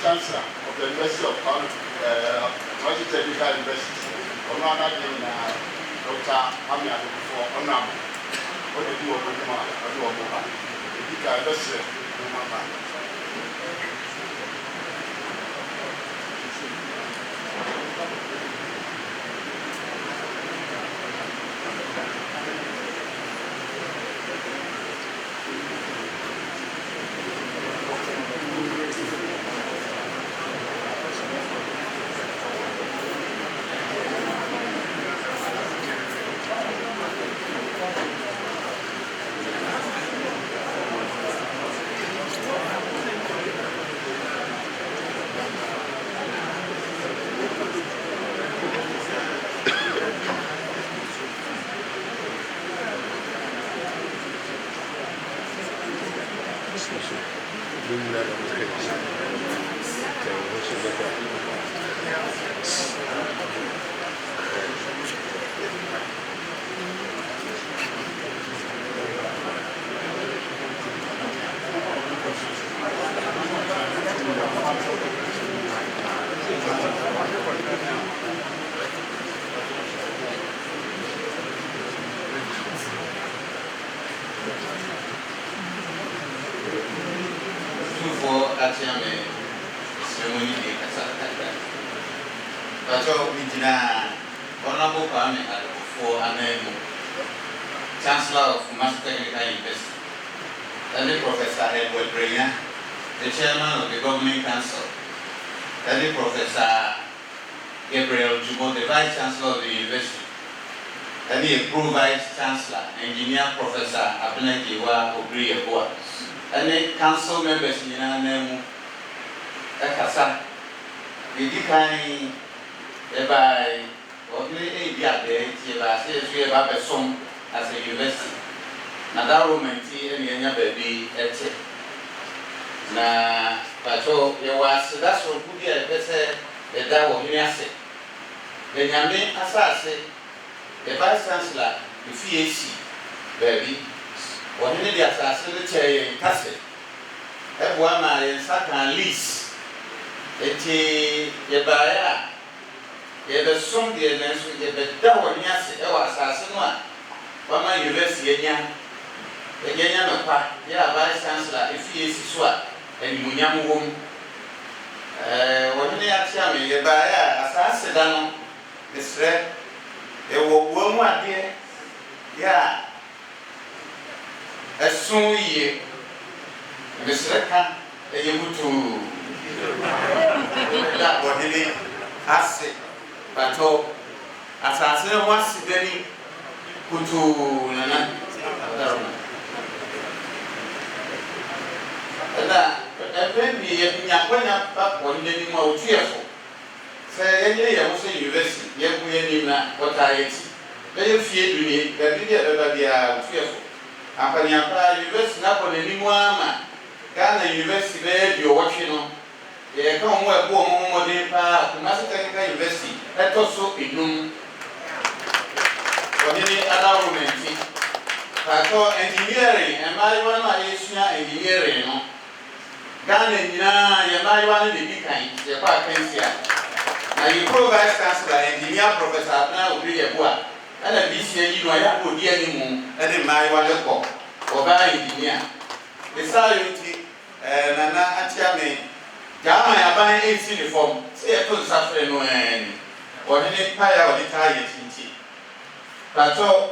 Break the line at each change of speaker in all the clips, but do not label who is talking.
Chancellor of the University of Kano, Technical University, Dr. Amia before Onam. What did you open my door?
Chancellor of Master Technical University, Daddy Professor Edward Breyer, the Chairman of the Governing Council, Daddy Professor Gabriel Jubo, the Vice Chancellor of the University, Daddy Pro Vice Chancellor, Engineer Professor Abenakiwa Obrieboa, and the Council members in Nemu, Ekasa, the Dikai, by Obley Diabe, Tia, Baba Song. As a university, na that woman tea and yanya baby at it. Na patrol, there was that's what good year, better the Dawo Hiniase. The Yami Assassin, the Vice Chancellor, the FAC, baby, or any the assassin in Castle. Everyone in Satan lease. Eti Yabaya, the song the events with the Dawo Hiniase, our assassin. Wama university yenya no pa ya vice chancellor FAC so a animunyam wom woni ya tia me ye ba ya asase da no desre e wo mu ade ya esun ye desre ka e ye mutu da bodili ase bato asase no wasidani kutu nana daroma na ebebi yakwanya ba wonde ni mo otuefo se yenye ye mo se university ye ku ye ni na otayeti be ye fie duni be bi de ba dia otuefo apanya pa university na ko ni mu ama Ghana university be bi o wotwe no ye ka mo e bo mo de pa Master Technical University etoso enum Only other women, engineering, and my one engineering. Ghana, you want to be kind, the park here. Now you provide Chancellor, engineer, Professor, now will be a boy. And a BCA, you know, I have to be any and then my one call or by engineer. The salute, Nana Achame, Gama, I buy a uniform, say I could suffer no end, or any pie or the tire. Pato,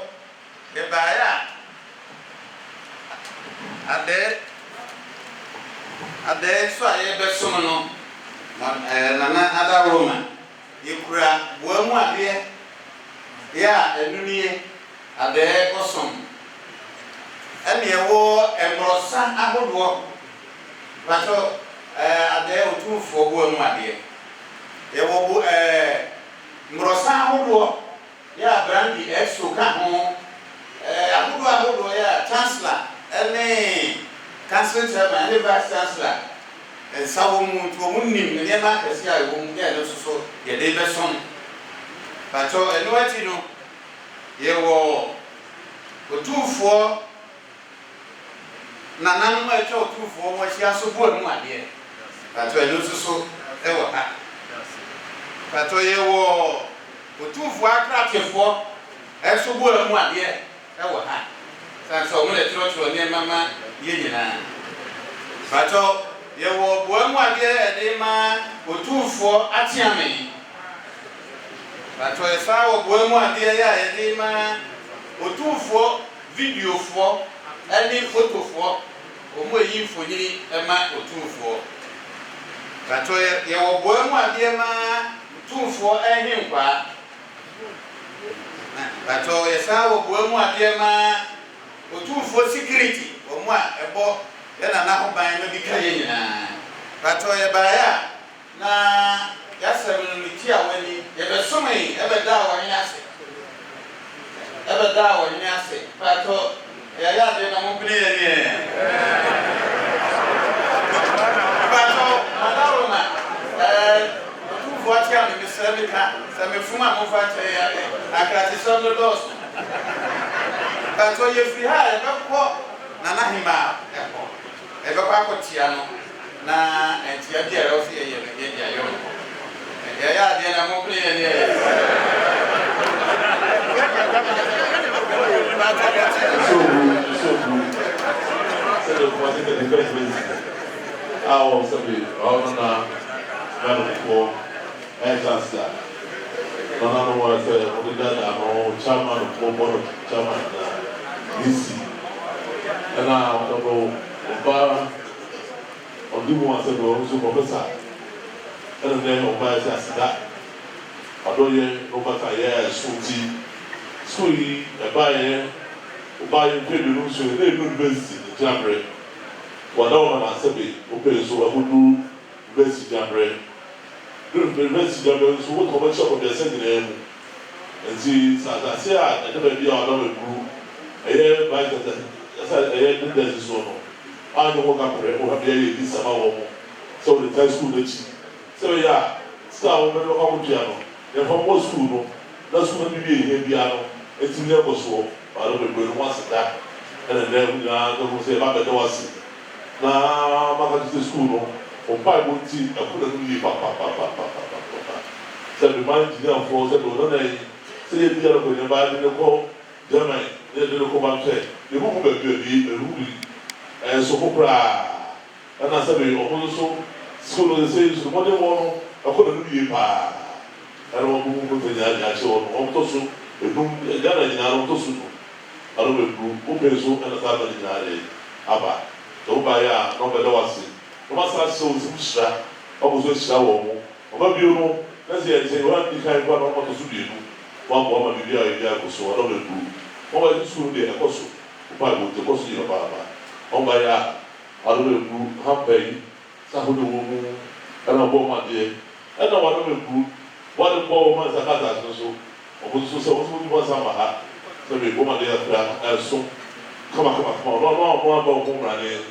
the buyer at there, so I have a summon, another woman. You cry, one dear, yeah, a new year at the Ecosom. And you wore a brossa, I would walk. Pato, at there, 2 for one, my dear. You will brossa, I would walk. ya brandi exo ka ho ahodo ya chancellor ene council chairman ene vice chancellor sawo mu to mu nim ne ma kase a wo mu ya no so ye de be som pato eno ati no ye wo otufo nananu ma echo otufo wo hia so bo mu ade pato eno so e wo ha pato ye wo otufo akratefo eso bo mu ade e wo ha san so mo le tro ne mama ye nyina pato ye wo bo mu ade e de ma otufo atiame pato e sa wo bo mu ade ya e de ma otufo video fo ani photo fo o mo yi mfonyiri e ma otufo pato ye wo bo mu ade ma otufo ehinkwa pato ye sa wo bo mu ade ma otufo security o mo a ebo ye na na ho ban ma bi ka ye nyina pato ye ba ya na ya sem no ti awani ye be somai e be da awani ase ebe da wo ni ase pato ya de na mo pini ye ni pato madaro na tu voati a mi serve ka se me fuma mo fa che ya akrati so do dos pato ye fi ha e be ko na na hima e be kwa ko tia no na entia dia ro fi ye dia yo ya de na mo pini ye ni
So good. So the first thing the first minister. Our somebody, our nana, man for Chancellor. Nana was only that our chairman of board chairman DC. And now Oba Odimu was a professor. And then Oba says that. Adoye Oba Kaya Suti. So he buy pay the so they do university in January. Whatever man say be open so I do university January. Do university January so what commercial of the second and see say I never be our number group. Eh buy that this so no. I know what can o have here this about so the high school that so yeah start we no come to no. The from school no. That's when we be here piano. It's never so. I don't know what's that. And then we say about the was now back to the school. On 5 months, I couldn't leave. So the man engineer for said, "No, no, say the other way. Nobody didn't call Germany. They didn't come and say the room will be a ruby and so opera." And I said, "Also, school says one day one. I couldn't leave." I don't want to go to the actual also. Jana nyina to su aro be bru o be so na ta ba nyina le aba to ba ya no be do wase o ma sa so su shira o bo so shira wo mo o ba bi no na se se wa di kai kwa no mo to su bi nu wa mo ma bi ya ko so aro be bru o ba di su de e ko so o ba bo te ko so yo ba ba o ba ya aro be bru ha pe yi sa ho do wo mo ana bo ma de ana wa no be bru wa de bo ma sa ka ta so obuso so obuso bo sa ma ha so be bo ma de afra so kama no ba ko mra ne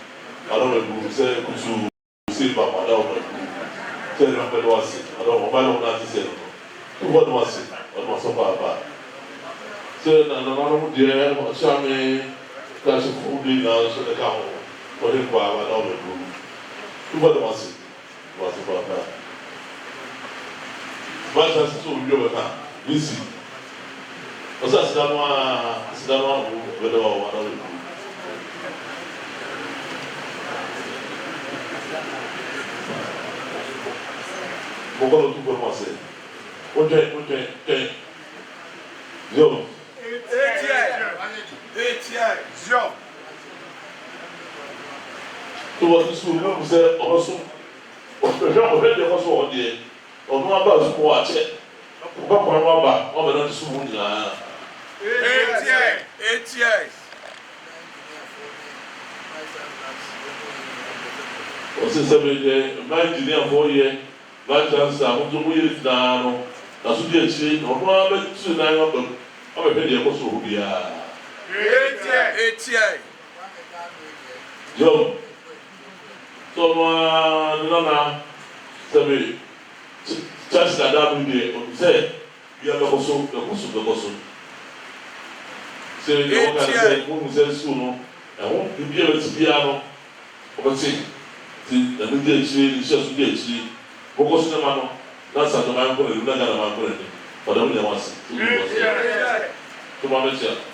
aro be bu se kusu se ba ma da o be se no be do ase aro ba no na ti se no bo do ase o mo so ba se na mu de o cha me ka se fu di na so de ka ho o de kwa ba da o be bu bo do ase ba sa so bi o ba Lisi. Osa sidamwa wedo wa na lu. Bokolo tu ko se. Oje. Yo. Yo. Tu wa su no se oso. O fe de ko so o de. O no aba su ko wa che. Ba kwa ba o be no su mu nyina. 8 years. O se sabe de mais de 4 years, vai transar, o jogo ele dá no na so di akyire na ɔno ara bɛtu nan ɔbɛm ɔbɛhwɛ deɛ ɛkɔ so wɔ hɔ biara yom so ɔno ne nana sɛbi church dada no deɛ ɔno sɛ bia bɛkɔ so sɛ deɛ wɔka ne sɛ wohu sɛ nsuo no ɛho bibia bɛte biara no ɔbɛte nti ɛno di akyire ne hyɛ so di akyire bɔkɔ so ne ma no na sa to man ko ne na gana man ko ne ɔdɔm nyɛ wase to ma bɛkyɛ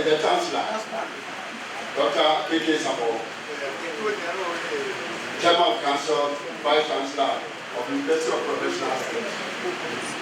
the Chancellor, Dr. K.K. Sabo, Chairman of Council, Vice Chancellor of University of Professional Studies.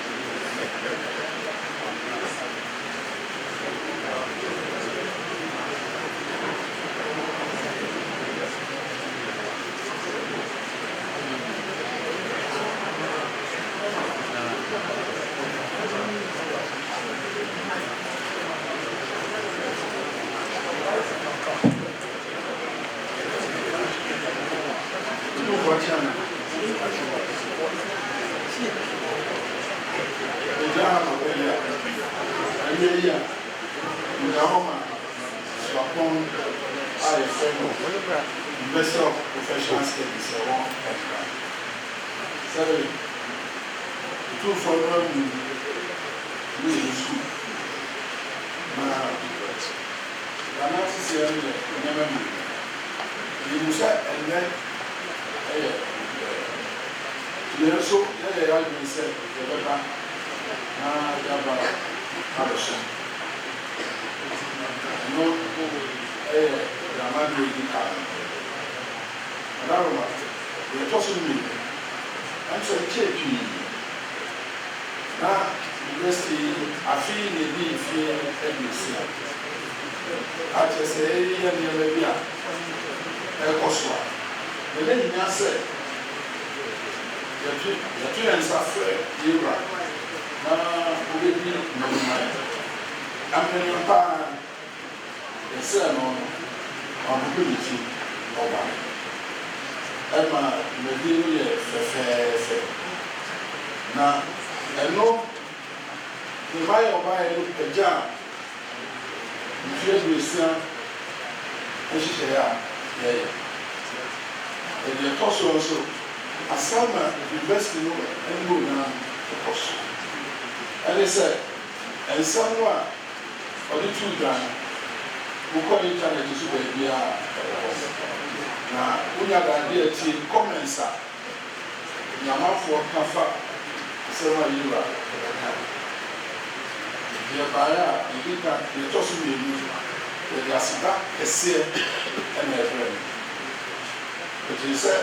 University of Professional Studies, two foreign school. They're tossing me. I'm so cheapy. Now, university, I feel the need for every
akyɛ sɛ ɛyɛ nneɛma bi a ɛkɔ so a ɛnɛ nyinaa sɛ yɛto yɛn nsa frɛ yɛwura na wobɛdi mmanumayɛ amene paa yɛsɛ no ɔbɛbɛ ne ti ɔba ɛma mmadi no yɛ fɛfɛɛfɛ na ɛno ne mmayɛ ɔbaeɛ no agya a mfie aduosia nhyehyɛeɛ a yɛyɛ ɛde ɛtɔ so nso asam na university no ɛne nyinaa ɛkɔ so ɛne sɛ nsɛm no a ɔde tu dwan wokɔ internet so baabi a ɛwɔ na wonya dadeɛ atie comments a nyamafoɔ ka fa nsɛm a yɛwura ɛbɛka deɛ baeɛ a yɛdi ka yɛtɔ so mmienu yɛde aseda kɛseɛ ɛna ɛbrɛ no ɛkyiri sɛ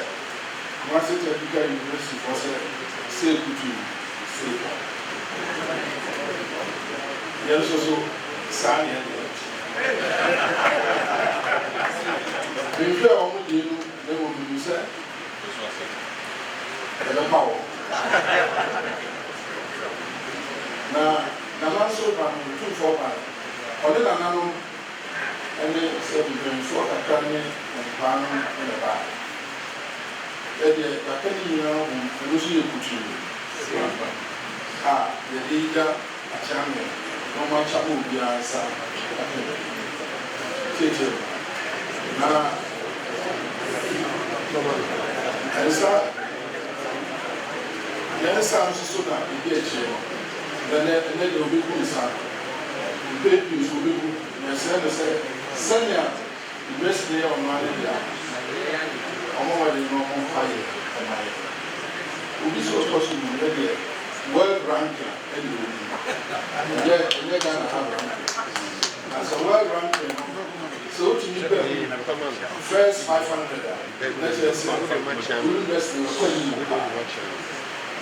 Kumasi Technical University for say kutu say yɛn nso so saa nea deɛ nhwɛ a wɔn deɛ no na wɔn bibi sɛ ɛbɛma wɔn na nana nso ba no tumfoɔ ba ɔne nananom ɛne sɛ mpanyinfoɔ kakra ne mpaa no ɛna ba ɛdeɛ yɛaka ne nyinaa ho ɛno nso yɛ kutu a yɛde gya akyɛ me na ɔmo akyɛ ma obiara nsa tietie na ɛnsa yɛnsa nso so na ebi akyire no ɛnɛ deɛ obɛgu nsa beebi nso obɛgu na ɛsɛ no sɛ sɛnea university yɛ ɔno ade deɛ ɔmo wɔde no ɔmo mfa yɛ ɛma yɛ obi so ɔtɔ so mu yɛ deɛ world ranking ɛde obi ɛnyɛ Ghana ha ranking na sɛ world ranking no sɛ otumi bɛ first 500 a na kyerɛ sɛ university no kɔ yi mu pa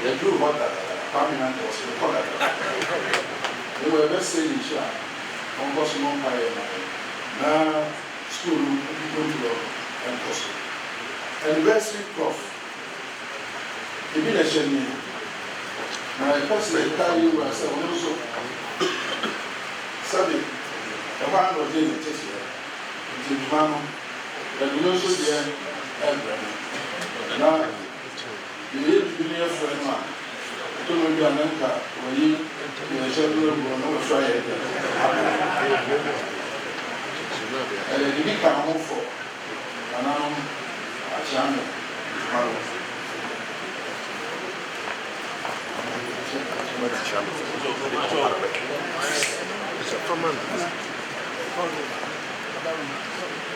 yɛduru hɔ dada permanent ɔsɛ kɔ dada ɛwɔ ɛbɛsɛ ne nhyɛ a ɔnkɔ so no mpa yɛ ma yɛ na school no ɔdukɔ ɛnkɔ so anniversary prof ebi na ɛhyɛ ni na ɛkɔ sɛ ɛka yi wura sɛ ɔno nso sɛbi ɛhɔ ano ɔde ne tete nti dwuma no ɛdu no nso deɛ ɛbrɛ no na yɛyɛ bibi ne yɛfrɛ no a ɛtɔ no bi a na nka wɔyi yɛhyɛ no aguɔ na wɔhwɛ ayɛ dɛ ɛyɛ bibi ka ho fɔ ananom akyame maro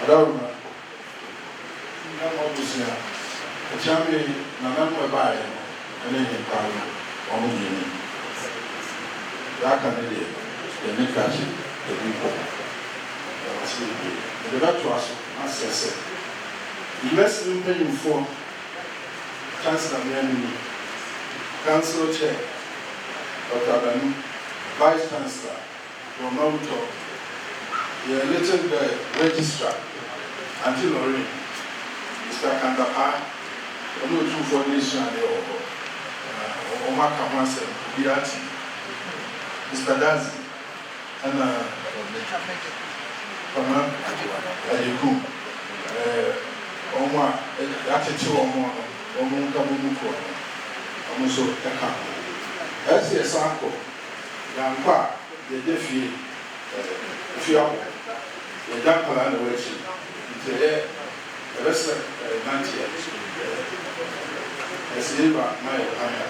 adaruma na ɔbusua akyame nanano ɛbaeɛ no ɛne nyempaa no ɔmo mmienu yɛaka ne deɛ yɛne kakye ɛbi kɔ ɛwɔse ɛde bɛtoa so asɛ sɛ university mpanyinfoɔ chancellor mmienu council chair Dr. Abanu vice chancellor John Mawuto the elected registrar Auntie Lorraine Mr. Kandapa ɔno otumfoɔ nation a deɛ wɔ hɔ ɔmo aka ho asɛm biati Mr. Dazi ɛna Pama Adekum ɔmo a atete ɔmo no ɔmo nka mo mu kɔ ɔmo nso ɛka ho ɛsi ɛsan akɔ yankɔ a yɛde fie fie akɔ yɛda nkɔla na wɔakyi nti ɛbɛsɛ nanteɛ ɛsɛ yɛba ma yɛ kanya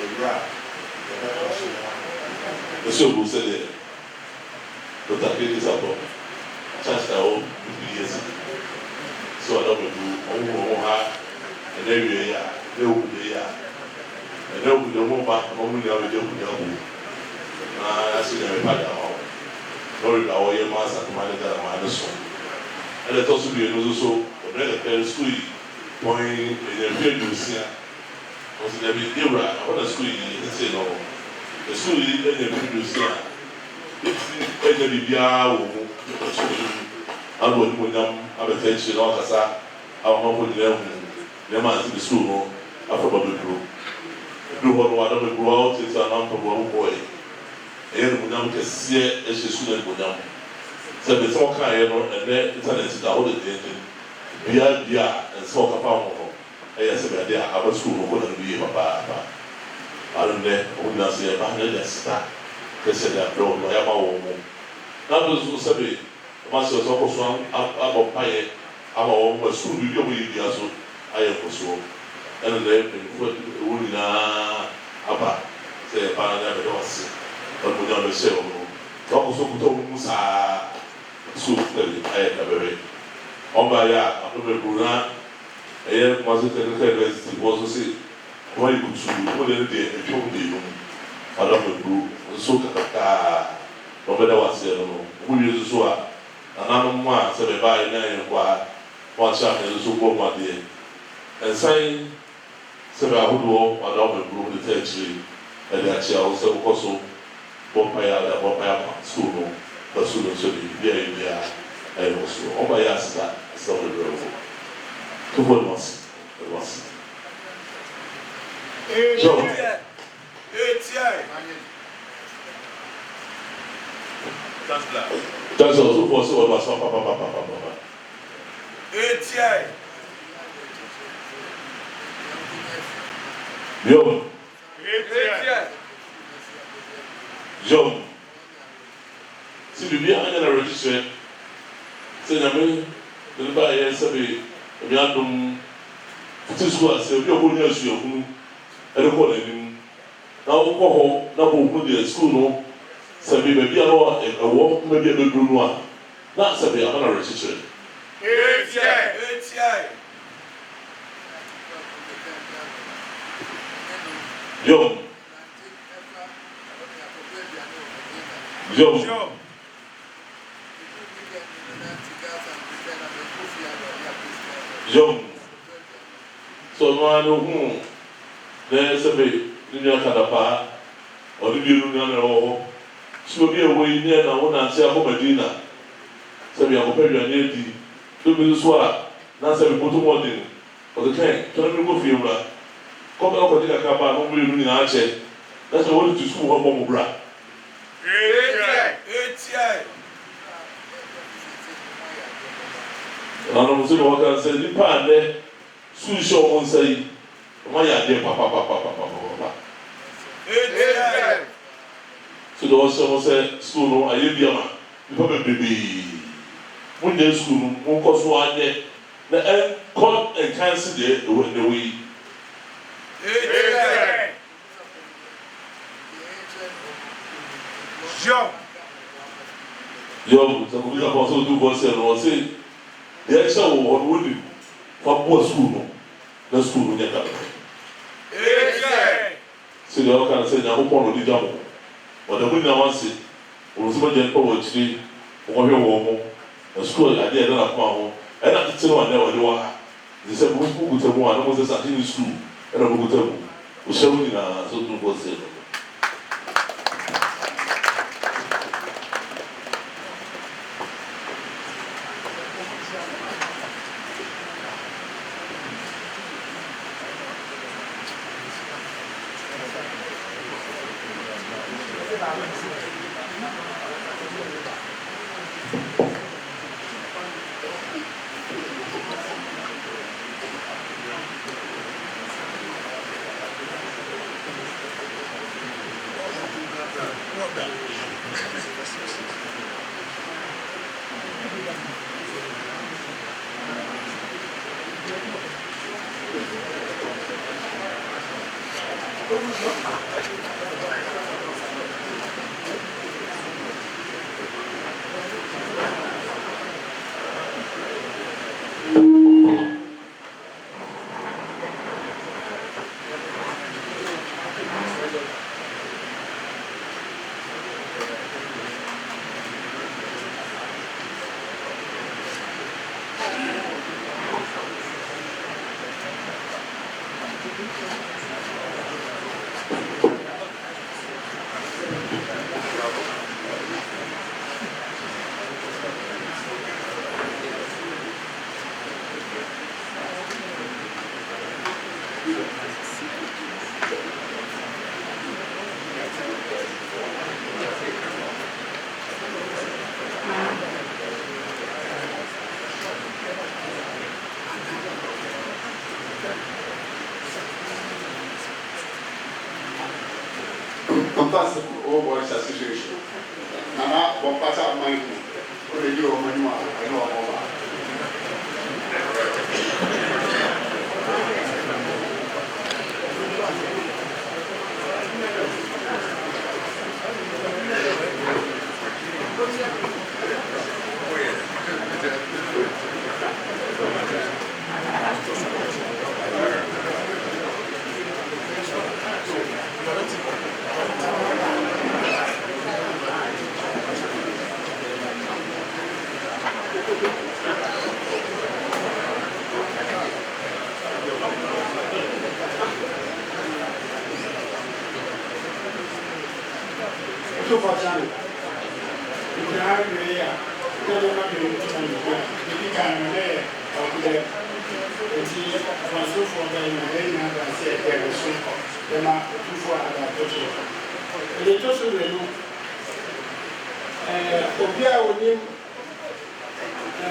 ewura yɛbɛtɔ so
ɛsɛ obu sɛ deɛ Dr. Kedi Sapɔ chance na ɔ 50 years so ɔdɔbɛdu ɔmo ha ɛnɛ wie yɛ a ɛnɛ owu yɛ a ɛnɛ owu yɛ ɔmo ba ɔmo nyɛ ɔmo yɛ owu yɛ owu na ɛsɛ yɛ ɛpa da hɔ lɔri da ɔyɛ mu asatoma ne da ma ne so ɛnɛ tɔ so mmienu nso so ɔbɛn kɛkɛ sukuu yi pɔn ɛnɛ fi aduosia ɔsi dɛbi ewura ɔna sukuu yi ɛsɛ no sukuu yi ɛnɛ fi aduosia ɛnɛ bibiara wɔ mu ano wɔ nimu nyam abɛtɛ akyire na ɔkasa ahɔhoɔ nyinaa hu nneɛma ase bi sukuu no afɔba bebree ebi hɔ no wada bebree a ɔtete anampa mu ɔbɔ ɛyɛ nimu nyam kɛseɛ ɛhyɛ sukuu na nimu nyam sɛ bɛsɛ ɔkaeɛ no ɛnɛ internet da hɔ dedenden bia nsɛ ɔkapa ho no ɛyɛ sɛ bɛde aba sukuu no kɔ na no yie papaapa ano nnɛ ɔmo nyinaa sɛ yɛba ne deɛ sita kɛseɛ de abrɛ wɔn no ɛyɛ ama wɔn mo na do nso sɛbe ɔmo asɛ ɔsɛ ɔkɔ so abɔ mpaeɛ ama wɔn mo sukuu bi ɔmo yɛ dua so ayɛ nkɔsoɔ ɛna nnɛ mpanyinfoɔ ɛwɔ nyinaa aba sɛ yɛba ne abɛdɛ wɔse ɔmo nyinaa bɛhyɛ wɔn no na ɔkɔ so kuta wɔn mu saa sukuu ɛbi ayɛ kabɛrɛ ɔba yɛ a ano bebree na ɛyɛ kumase technical university wɔ so se wɔn ayɛ kutu wɔn de deɛ etwa wɔn de yom ada bebree nso kakakaa na ɔbɛda wɔaseɛ no no wɔn wie nso a nananom a sɛ bɛba ayɛ na ayɛ nkɔ a wɔn ahyɛ ahɛ nso bɔ wɔn adeɛ nsan sɛ bɛ ahodoɔ wɔada wɔn bebree wɔn de ta akyire ɛde akyia wɔn sɛ wɔkɔ so bɔ mpaeɛ a bɔ mpaeɛ ama sukuu no na sukuu no nso de bi ayɛ bi a ɛyɛ wɔ so ɔba yɛ asesa asesa wɔn bebree wɔ tufo de wɔsi de wɔsi. Chancellor tufo sɛ wɔde wɔsi papapapapapa. Yom. Yom. Si bibi anya na register. Sɛ nyame de ba yɛ sɛbe ebi adom fiti sukuu ase ebi ɔbɔ nyɛ asuahunu ɛde kɔ n'anim na ɔkɔ hɔ na bɔ ohun deɛ sukuu no sɛbe baabi a ɛwɔ mma bi a bɛduru no a na sɛbe ama na register. Yom. So no ano hu na sɛbe ne nua kadapa ɔde bi enu nua na ɛwɔ hɔ so bi ɛwɔ yi ne na wɔn nante akɔ Madina sɛbe akɔpɛ aduane adi ebi nso a na sɛbe koto mɔden ɔde kan tɔn mi kɔ fie wura kɔpɛ ɔkɔde kakra ba na wɔn enu nyinaa akyɛ na sɛ wɔde tu sukuu hɔ bɔ mo bra. Nanom sɛ wɔka sɛ nipa a nnɛ sukuu hyɛ wɔn nsa yi wɔn ayɛ adeɛ papapapapapapa. So de wɔhyɛ wɔn sɛ sukuu no ayɛ bi ama nipa bebree mo nyɛ sukuu no mo nkɔ so anyɛ na ɛnkɔ nkansi deɛ ɛwɔ yi. Yom sɛ mo bi ka fɔ sɛ o tu fɔ sɛ no ɔsɛ deɛ ɛhyɛ wɔ hɔ no wɔnim fa bɔ sukuu no na sukuu no nyɛ ka sɛ deɛ ɔka no sɛ nyankopɔn na ɔde gya mo ɔda mo nyinaa wase wɔn nso bɛgye nipa wɔ akyire wɔhwɛ wɔn mo na sukuu adeɛ ɛda na koma ho ɛna tete no adeɛ wɔde wɔ ha de sɛ mo kuta mu a na mo sɛ sɛ ade ne sukuu ɛna mo kuta mu ɔhyɛ mo nyinaa so tu fɔ sɛ no.
fantastic overall situation. Nana, one part of mine, or the year of my mother, I know about.
So for example, if you have a area, you don't have to do something. You can lay or play. And so for the area, I say, there is some them are too far about the and it also will know. Obia will name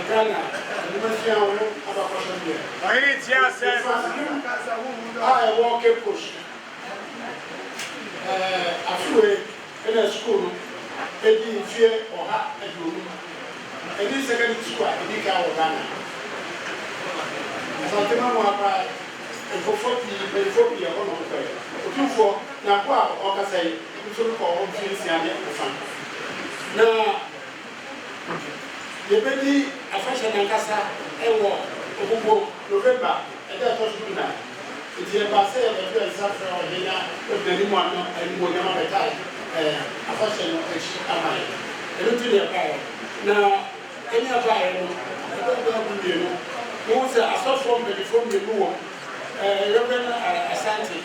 Ghana, and you must know about question here. I walk a push. I flew in a school, any fear or hat at room. And this second school, I think I will Ghana. Something more and for 40 years, or two for now, or say, we should call things and fun. Now, the baby, a fashion and cassa, and war, November, and that was good night. It's a passe of the suffer or dinner with the new one and more than a time. A fashion of a I don't do their power. Now, any of I don't know. Who's a soft form before the new Reverend Asante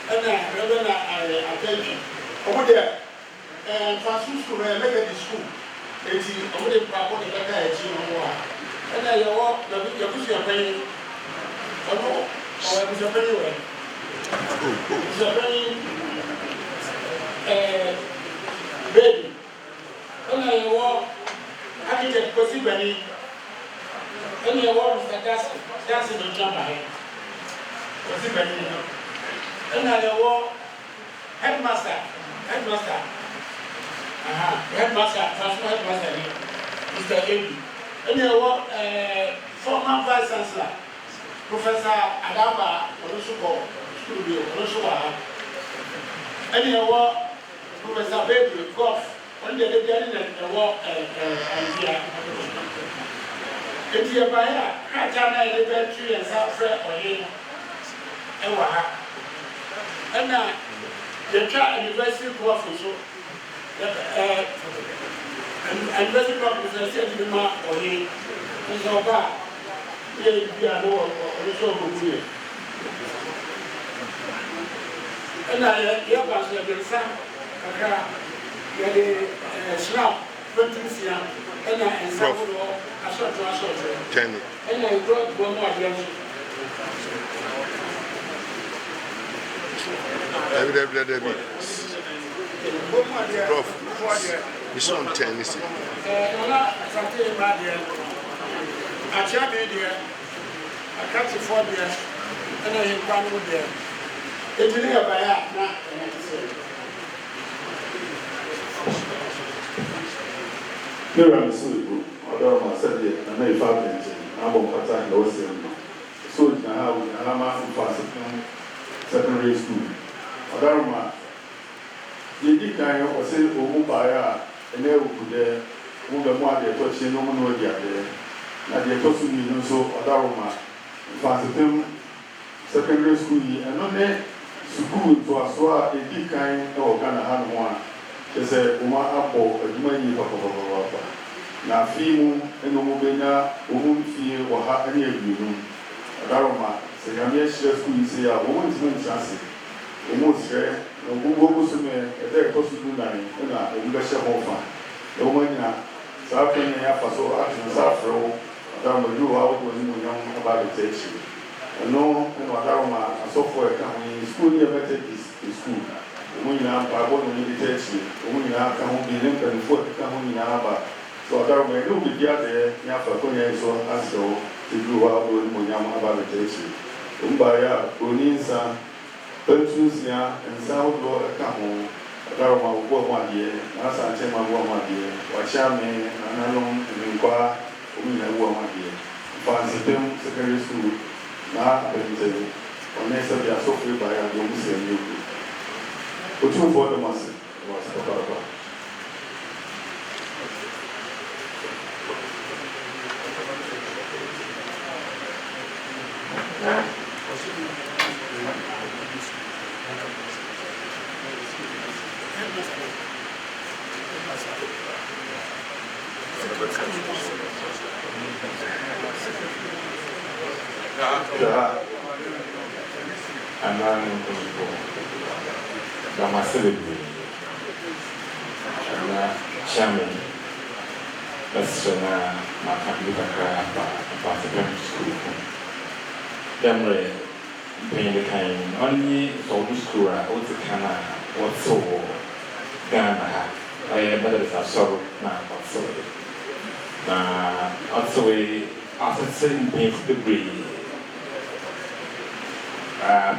and Reverend Attention. Over there, and Francisco, make a school. It's over the Papa, the Becca, and I walk the Yakuza penny. Oh, no, or it was a penny way. It's a penny baby. And I walk, I did a possibility. And I walk with the dancing on jump ahead. And I walk headmaster. Headmaster, headmaster, Mr. Ebi. And I walk former vice chancellor, Professor Adaba, Onusuko, Studio, Onusuwa. And I walk Professor Baby, Goff, on the beginning of the war and here. If you buy a Katana, the battery and South or here. And now, the child university course so and university course is a the mark or he is no bad. We are no or so good. And I hear about the son, a snap, 20 years, and I and some a short and I brought one more attention.
Debbie. Prof, it's on tennis.
I can't be there. I can't afford there. And I can't go there. It's really a buyer.
Here I'm so although I said it, I may have been. I'm on part time, no same. So, I'm a secondary school. Odaruma, you did kind of say, oh, buyer, and there would be there, who the more they're touching, no one will get there. Now they're touching me, so Odaruma, Fasitum, secondary school, and only school to us, so a big kind of Ghana had one. They say, Uma Apple, a Jumani Papa. Now, Fimu, and Omobena, Omum, or have any of you. Odaruma, say, I'm here, school, say, a woman's going to almost there, no Google to me, they're supposed to do that, and I will get your home. The woman, South Kenya, so action, South Row, down the blue out when you young about the issue. And no, and Wadaruma, a software company, school year method is school. The women are by one meditation, the women are coming in and for the coming in Abba. So Wadaruma, you will be there, Yafa Konya, so as to do out when young about the issue. Umbaya, Uninsa. Pensions and South Law account, Garoma wo mo adie na asante ma wo mo adie wa chairman ananom nkwa omi na wo mo adie Fansipem secondary school na apente onese bia so free by and you say you otu for the mass was papa
Another people that must celebrate and chairman that's my family about the school. Them paying the kind only for the school out the can what's so Ghana. I better is absorbed now what's so also after certain painful debris.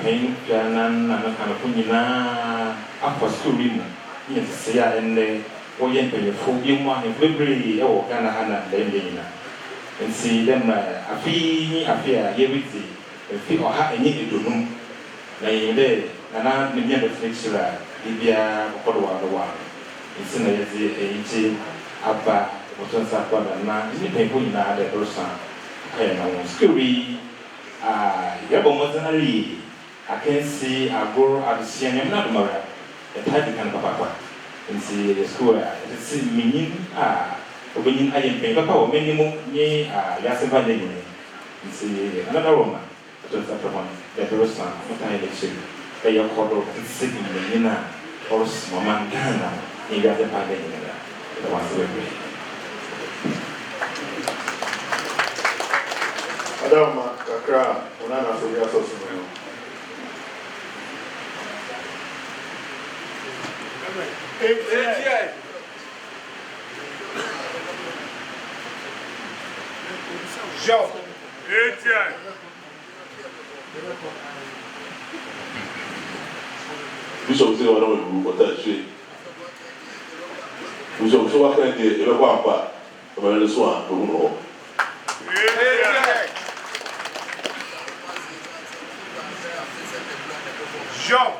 Pain Pianan and Kanapunina up for school room. Yes, say I and Oyen pay a full you want in February or Canahana Lendina. And see them a fee, a fear, here with thee, and feel or have any to room. Lay there, and I'm the near fixture, Libya, Podwa, the one. It's in a 18 Abba, Moton Sapa, and now, any people in the person. I know, scurry. Yabomazanari, I can see a girl at the Siena Namara, a type of papa, and see the school, it's meaning, when I am paying papa or minimum, ye, Yasava, and see another woman, just after one, the person, what I election, they are called sitting in the Nina, or Mamma Gana, in the other part of the ones who agree.
Adama kakra onana so ya so so no
Joe.
Bishop say wala we go ta tue Bishop so wa kan de e be kwa kwa e be le so a do no
Joe.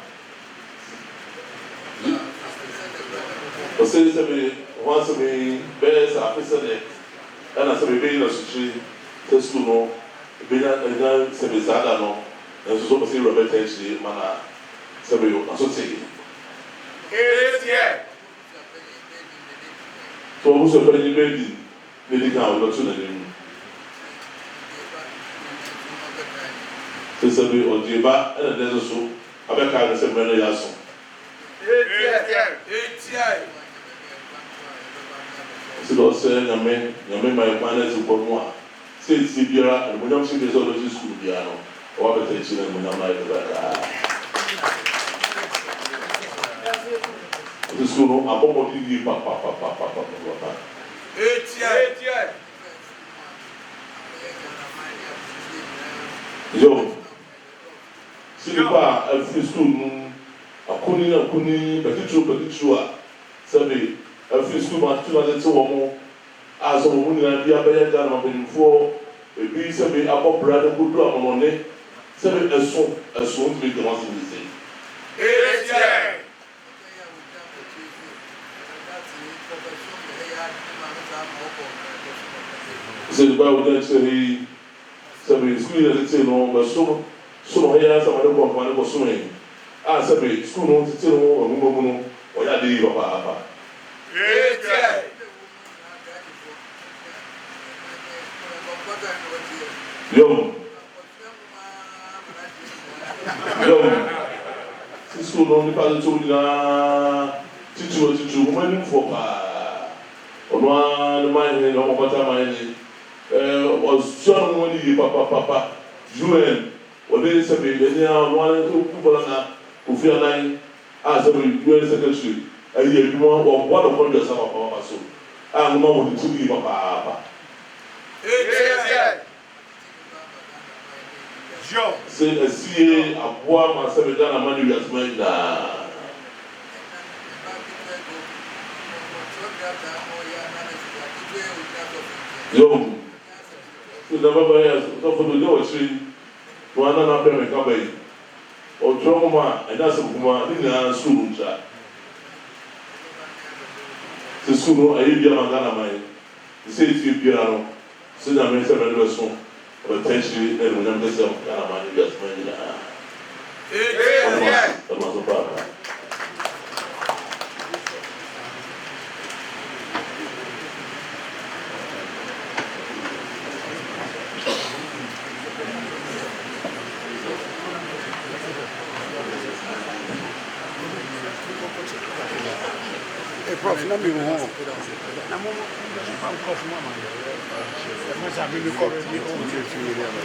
Você sabe, once we bears are president, and as we be in a situation, just to know, be not a semi-sada no, and so to say, Robert H. Mana, Sabi, associate. So, who's a very lady, lady now, not to the name. Sabi, or Jiba, and there's a soup, I bet I can many years. So those say, "Yame, my manners in Bonua." Say Sibira and when I'm seeing the zoology school piano, or other things in when I'm like that. The school, I'm almost in the papa. Yo, see the bar at the school, a kuni, but it's true, Sabi. A few school students who as a woman and the other than for a piece of a pop brother who do a money, 7 as soon to be the ones in the same. So the Bible then say, Sabi, school as it's no, but so here some other company was swimming. Sabi, school no, it's no, or that day, papa. Yo, this school only passed to teach women for on one mind, no matter mine. Was John Money, papa, UN, or they say, one people who feel like as a UN secretary. I hear you want one of the some of our soul. I'm not going to give up.
Joe.
Say a CA, a poor man, 7 money as made. Yo, so never buy us, so for the door, tree, one and a half company. Or trauma, and that's a woman, in a school chat. The school, I hear Magana mine. The city piano, so that makes a better song. Potentially, and when I'm just a man, just money. That was a problem.
Prof, na mi wo ho.
Na mo am kofu mama. E mo sa bi mi ko bi o mo ti ni ni ama.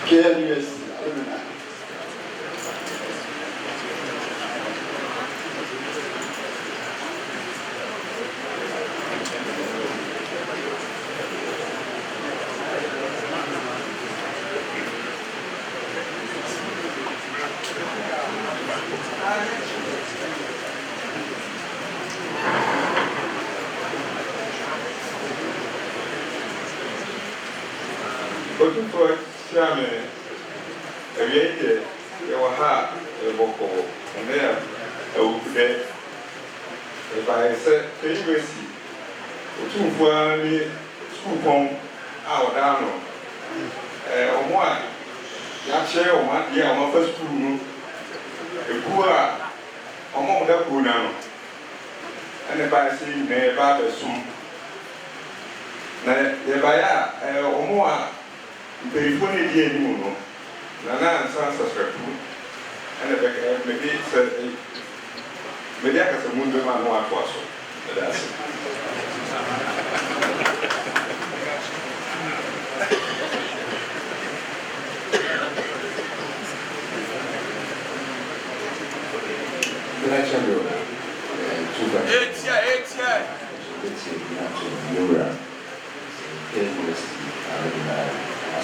KNUS.
Looking for Chairman, again, you will have a vocal, and there I will be there. If I said, university, two for me, school home, our down. On one, that share on one year, my first school, a poor, among that poor now. And if I see me about the soon, if I are more. Mpanyinfoɔ di anim no na nansa nsasrɛfo ɛna bɛka mede sɛ mede akasa mu ndwom a na watoa so mede ase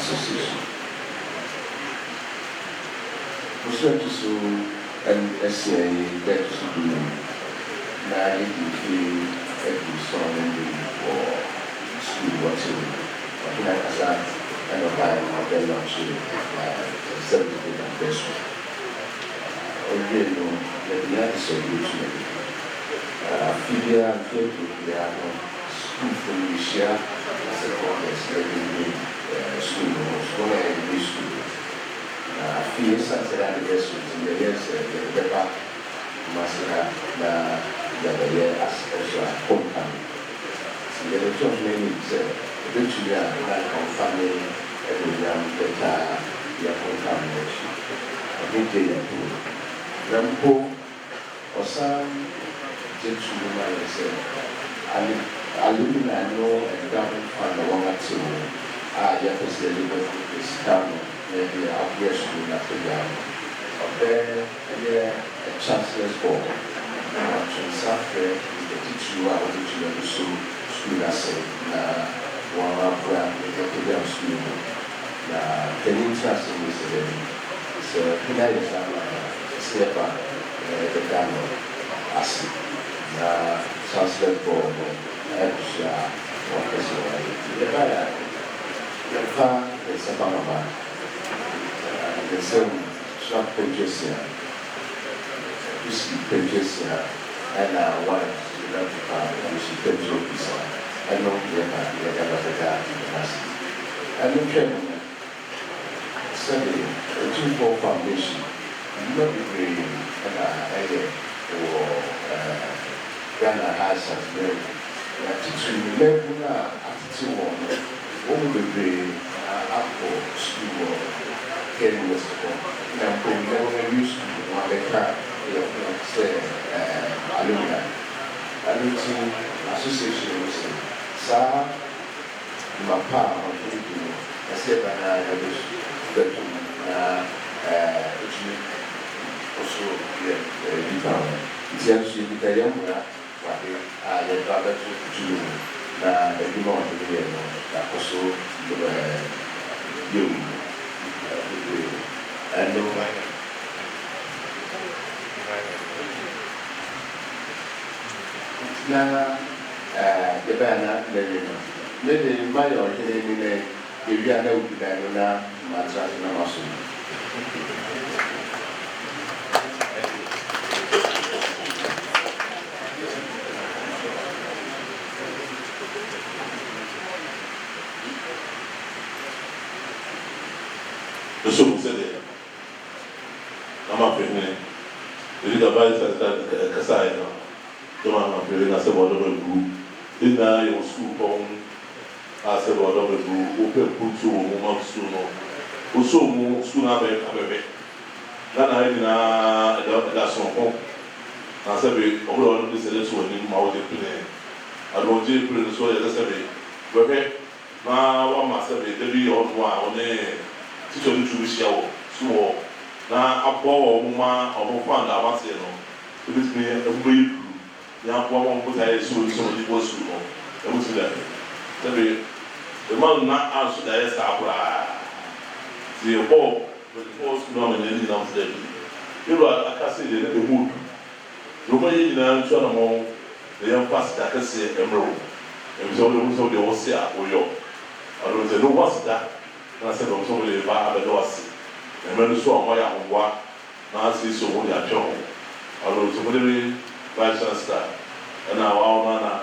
Association. President to and SCA that to do now you feel every song for school watching. Like I said, and of time of the launch certificate and best. Again, the other solution. Fibia and Philip, school from Asia, as a congress, school and school. Fees and the best in the years, the back, Masina, the year as also a homecoming. The return many eventually like our family, everyone better, your homecoming. A big day and two. Rampo or some gentlemen, I say, alumni know and government fund the one or two. Yes, the liberty is down. Maybe our years will not be down. Then, a chancellor's board. To suffer, the teacher, I will teach you school as one of the school. The interest in this is a step up, the Dano as chancellor's board, extra, the fact is about the same shop pages here, pages here, and one pages I know the I don't care. Sunday, a 2-4 foundation, not be green, and or Ghana has as well. To level attitude on the green, apple, school, getting was and when never used to want the car, say, alumni. Alumni association was Sa Mapa, I said, I was also it's actually the young one, but the brother to the more that also you and now the banner, maybe my ordinary if you are no good, my trust.
So we said it. I'm up in there. We did a vice at Kasai now. Don't have a I said, what double group. In your school home, I said, what double group, open put to woman school. Also, more school have a Then I did that's on home. I said, we all this is one in my play. I don't do play so as I said, okay, now one must have a baby on one teacher to show so now a poor woman or found I was here. It is me a way young woman put a so it was school. It was that. The man not answer the S. The ball with the post nominated downstairs. You are a cassie in the mood. The way you know, the young pastor can say emerald. And so the Ossia or your. I don't know what's that. I said, I'm sorry, if I have a loss. And when you saw my young one, now I see so many at home. I wrote somebody, Vice Chancellor, and now our man,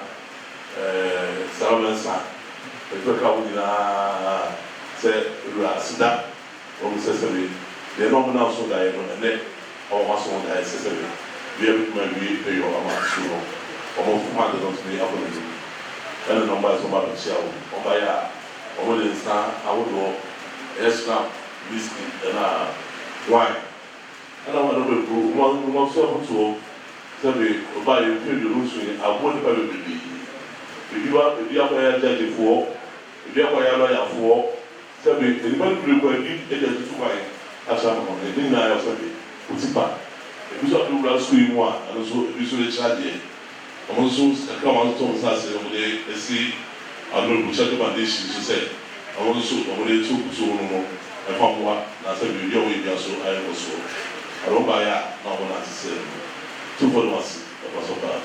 Salman San. The took out in said, you are Sida, or Mississippi. They don't know so that and then almost one that Mississippi. We have maybe pay your amount soon. Almost 100 on the opportunity. And the number is about the show. Oh, my God. Over the star, I would go extra whiskey and wine. And I want to go one so to buy a few rooms. I want to be. If you are a judge for, if you are a lawyer for, tell me, anybody will be able to wine at some point. I didn't know Utipa. If you saw the school one, and also if you saw the child here, I'm also come on to say, see. I don't know which foundation she said. want to so no and from what I said you do so I was so I don't buy it no one has to say 2 for 1 was of that.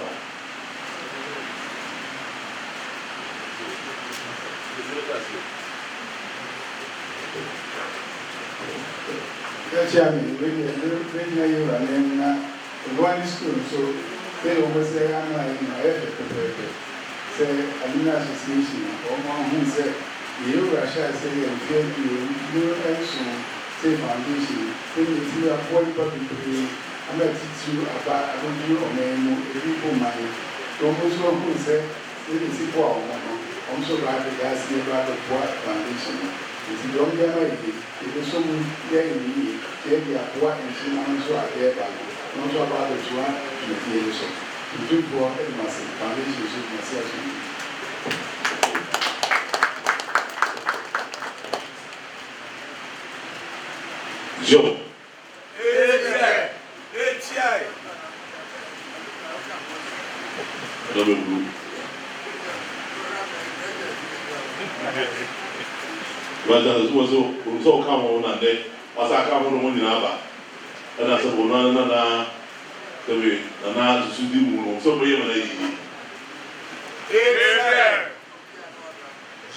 Chairman, when you are in one school, so they always say, I'm not in my effort. Say, Alumni Association, or one who said, you Russia say, and feel you action, say foundation, then you see a boy public. I'm going to teach you about, I don't know, or name, people money. Don't go so who say, it is equal. I'm so glad that that's the about the poor foundation. It's the only way it is so there in the they are poor and she also are there, but not about the one in the so. To do poor and massive foundation should myself.
Joe. Double blue. But that was so come on and then as I come on one in Abba. And I said, well, no, the way, and now to do so we have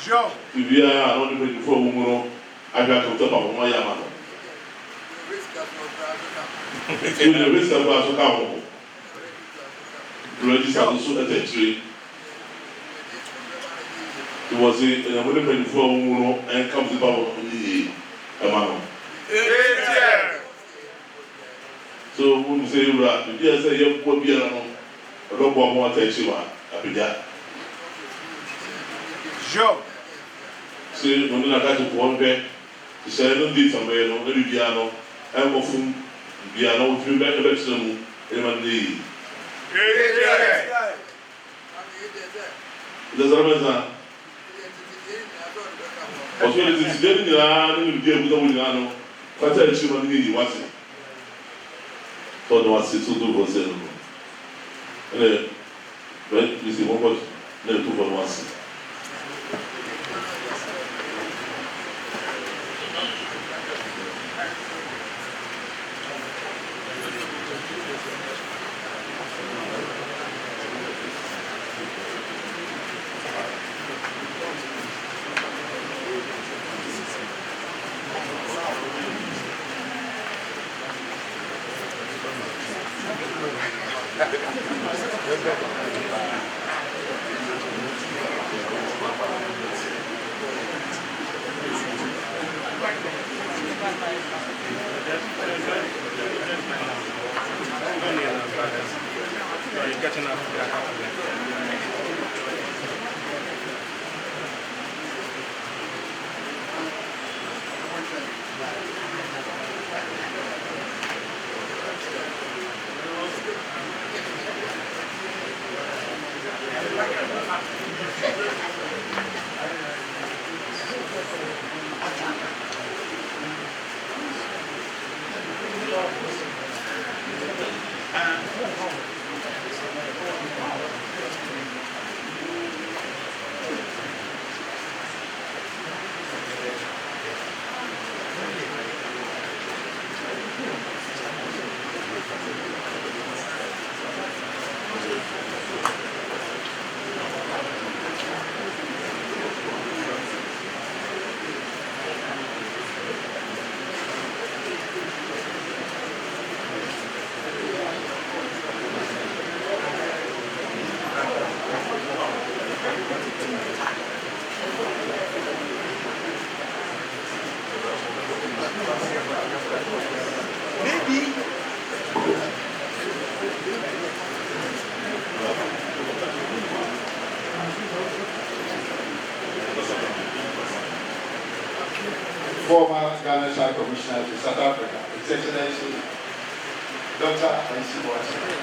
Joe. If you are not even before woman, I got to talk about my Yamano. In the risk of us to come. Register also at a tree. It was a woman before woman and comes about the Amano. So, when you say you are, you just say you will be around a lot more attention. I be that. Joe. See, when I got to one day, to say, I don't need somewhere, no, maybe piano, and of whom piano, if you back the some, Emily. There's a reason. Also, it is getting a deal with the winner. But I should not need what's it. So, no one's to do was it. But you see, what was never 2 for 1.
Former Ghana High Commissioner to South Africa, His Excellency Dr. Ansi Boateng.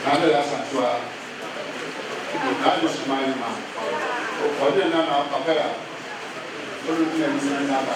Nada dessa sua. Nada de mais uma. Pode andar na papel. Todo mundo é nada.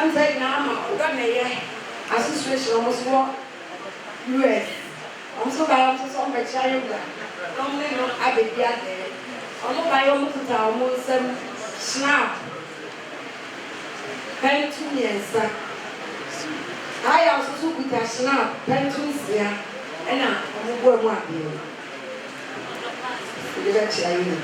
I'm saying now, I'm going to association almost what US. I'm so bad, I'm so much younger. I'm not a big there. I'm not by almost a almost some snap. Pen 2 years. I also took a snap, pen 2 years, and I'm going to work here. You got you.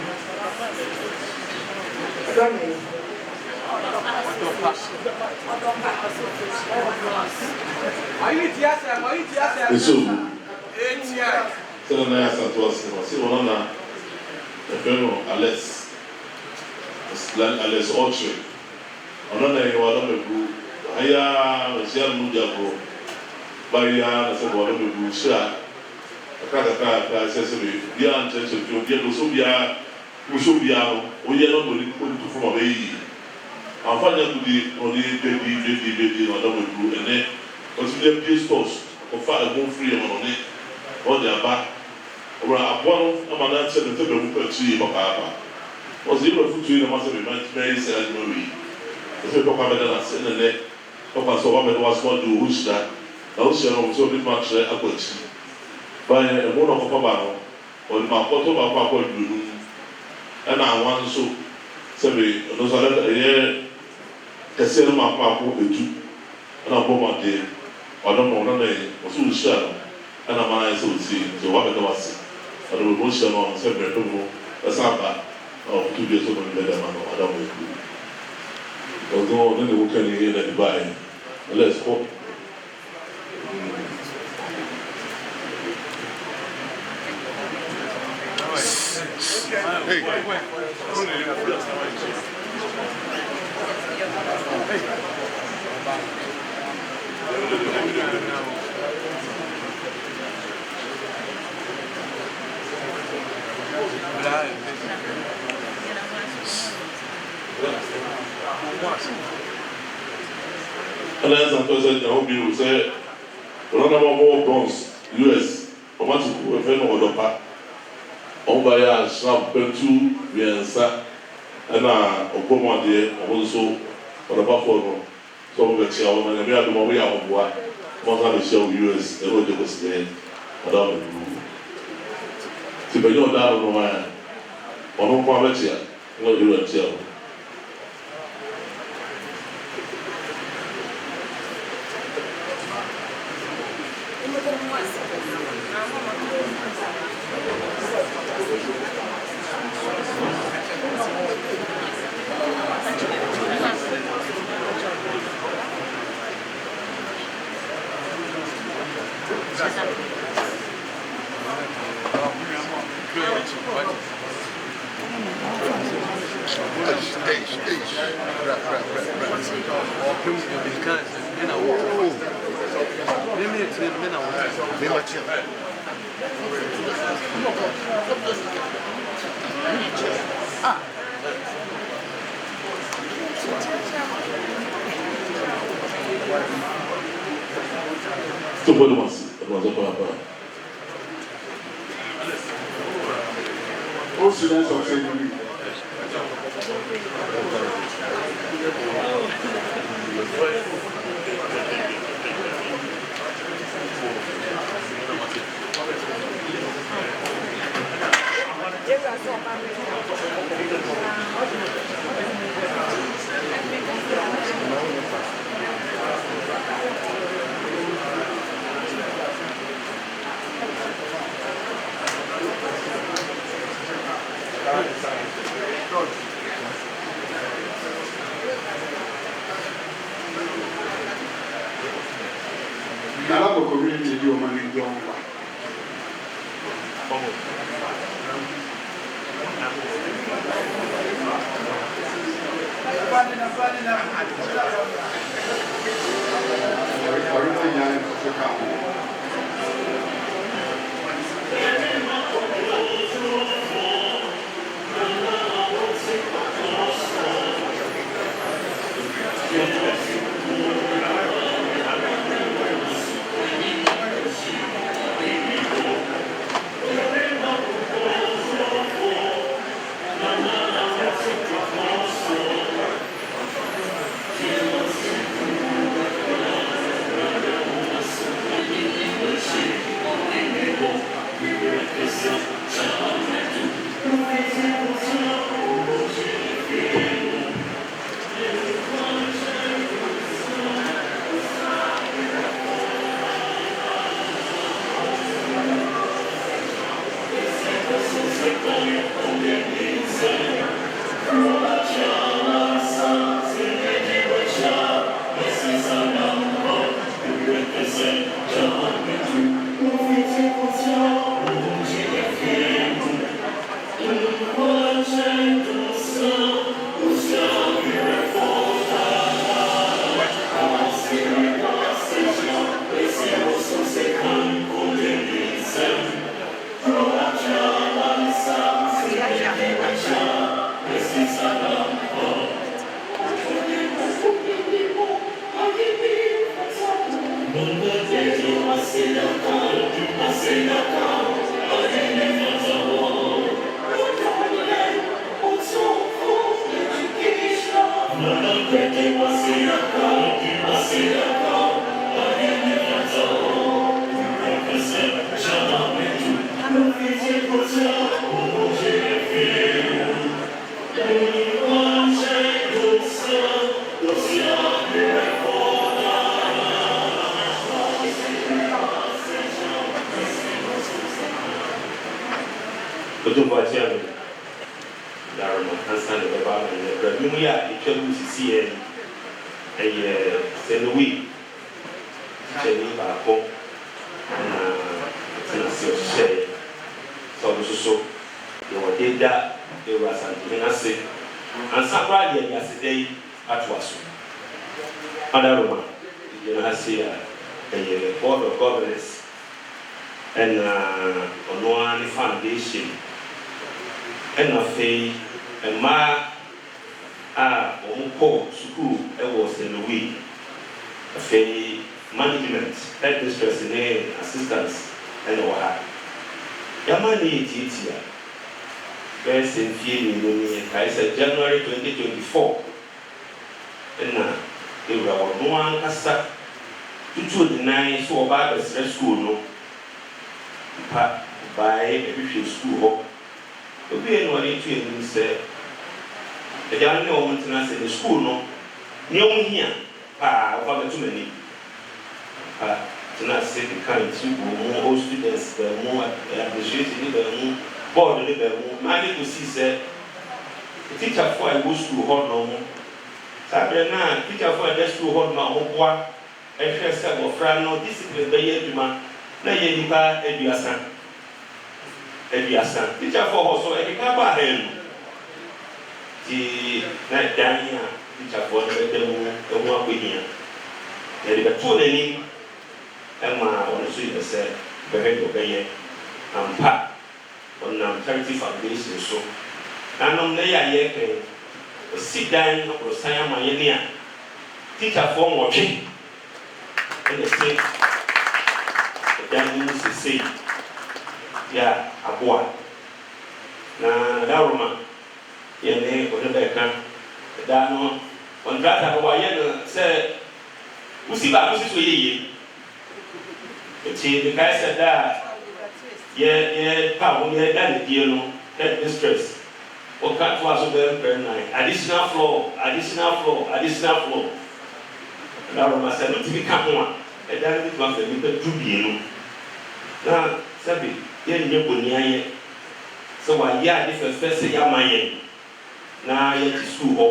Alex Orchard. Another you are the group. Haya, Michelle Mujago. Baria, the Sabor of Busha. A Kaka, Sesame, Bian, Church, Subia, Musubia, we are not going to form a baby. I'm finding the only baby, Madame Blue, and then consider peace toast or fire go free on it, or their back. Or a one of my answer the table per tree, Papa. Was zero foot tree, the master of my face and Marie. The people have in the neck. Papa saw what was one to wish that. I was so much a coach. By a one of Papa, or my photo of Papa Blue. And I want so. Sabi, those are a year. Kese no makwa etu na boma de odomo na osu sha na mana ese osi so wa beta wase ado bo sha no se bre to mo asaba o tu de so no le da mano adamu eku odo ne wo kan ni na Dubai. Let's hope and as I said, I hope you will say, run about more bronze, US, or want to offend or the pack. On by a snap, Pentu, Viensa, and Obama dear, also, or about for some of the chairman, and we are the way out of what one time show US, the road was there, Madame. To be no doubt of my ɔno nko abɛkyia na ewura kyia o. Somebody wants it. Was a papa.
All students of St. Louis. Nalabo community ndio maneno yangu.
Board of Governors and Onoani Foundation and a ma on school was in the week. Management, head mistress and assistants and what. Yamani Titia, best in Fini, I said January 2024. And they were no one has sat to deny so about the school. No, by a school obi no ɔde tu enim sɛ ɛgya ne wɔn tena sɛ ne school no ne ɔmo hia paa ɔfa bɛto m'ani tena sɛ de kan ti wɔ mu all students bɛn mu administrative ne bɛn mu board ne bɛn mu maa ne ko si sɛ teacherfoɔ a ɛwɔ school hɔ nom saa bɛrɛ naa teacherfoɔ a ɛda school hɔ nom a wɔn boa ɛhwɛ sɛ wɔfra no discipline bɛyɛ adwuma na yɛ nipa aduasa teacherfoɔ hɔ so ɛkeka ba ha no ti na dan a teacherfoɔ no bɛda mu ɛho akɔhia yɛde bɛtoo n'anim ɛma ɔno so yɛ sɛ bɛhwɛ deɛ ɔbɛyɛ ampa ɔnam charity foundation so nanom na yɛ a yɛkɛn ɔsi dan akorosan ama yɛ ne a teacherfoɔ nwɔtwe ɛna sɛ ɛdan mu sesei yɛ aboa na daroma yɛne ɔno bɛka ɛda no ɔntrata no wɔayɛ no sɛ wosi baako si so yɛyie ɛti mekae sɛ da a yɛpa ho yɛda ne die no head mistress wɔka toa so bɛmprɛ nan additional floor daroma sɛ no tumi ka ho a ɛda no bituma fɛ nipa dubienu na sɛbi yɛnyɛ bɔni ayɛ sɛ wayɛ ade fɛfɛ sɛ yɛama yɛn na yɛte school hɔ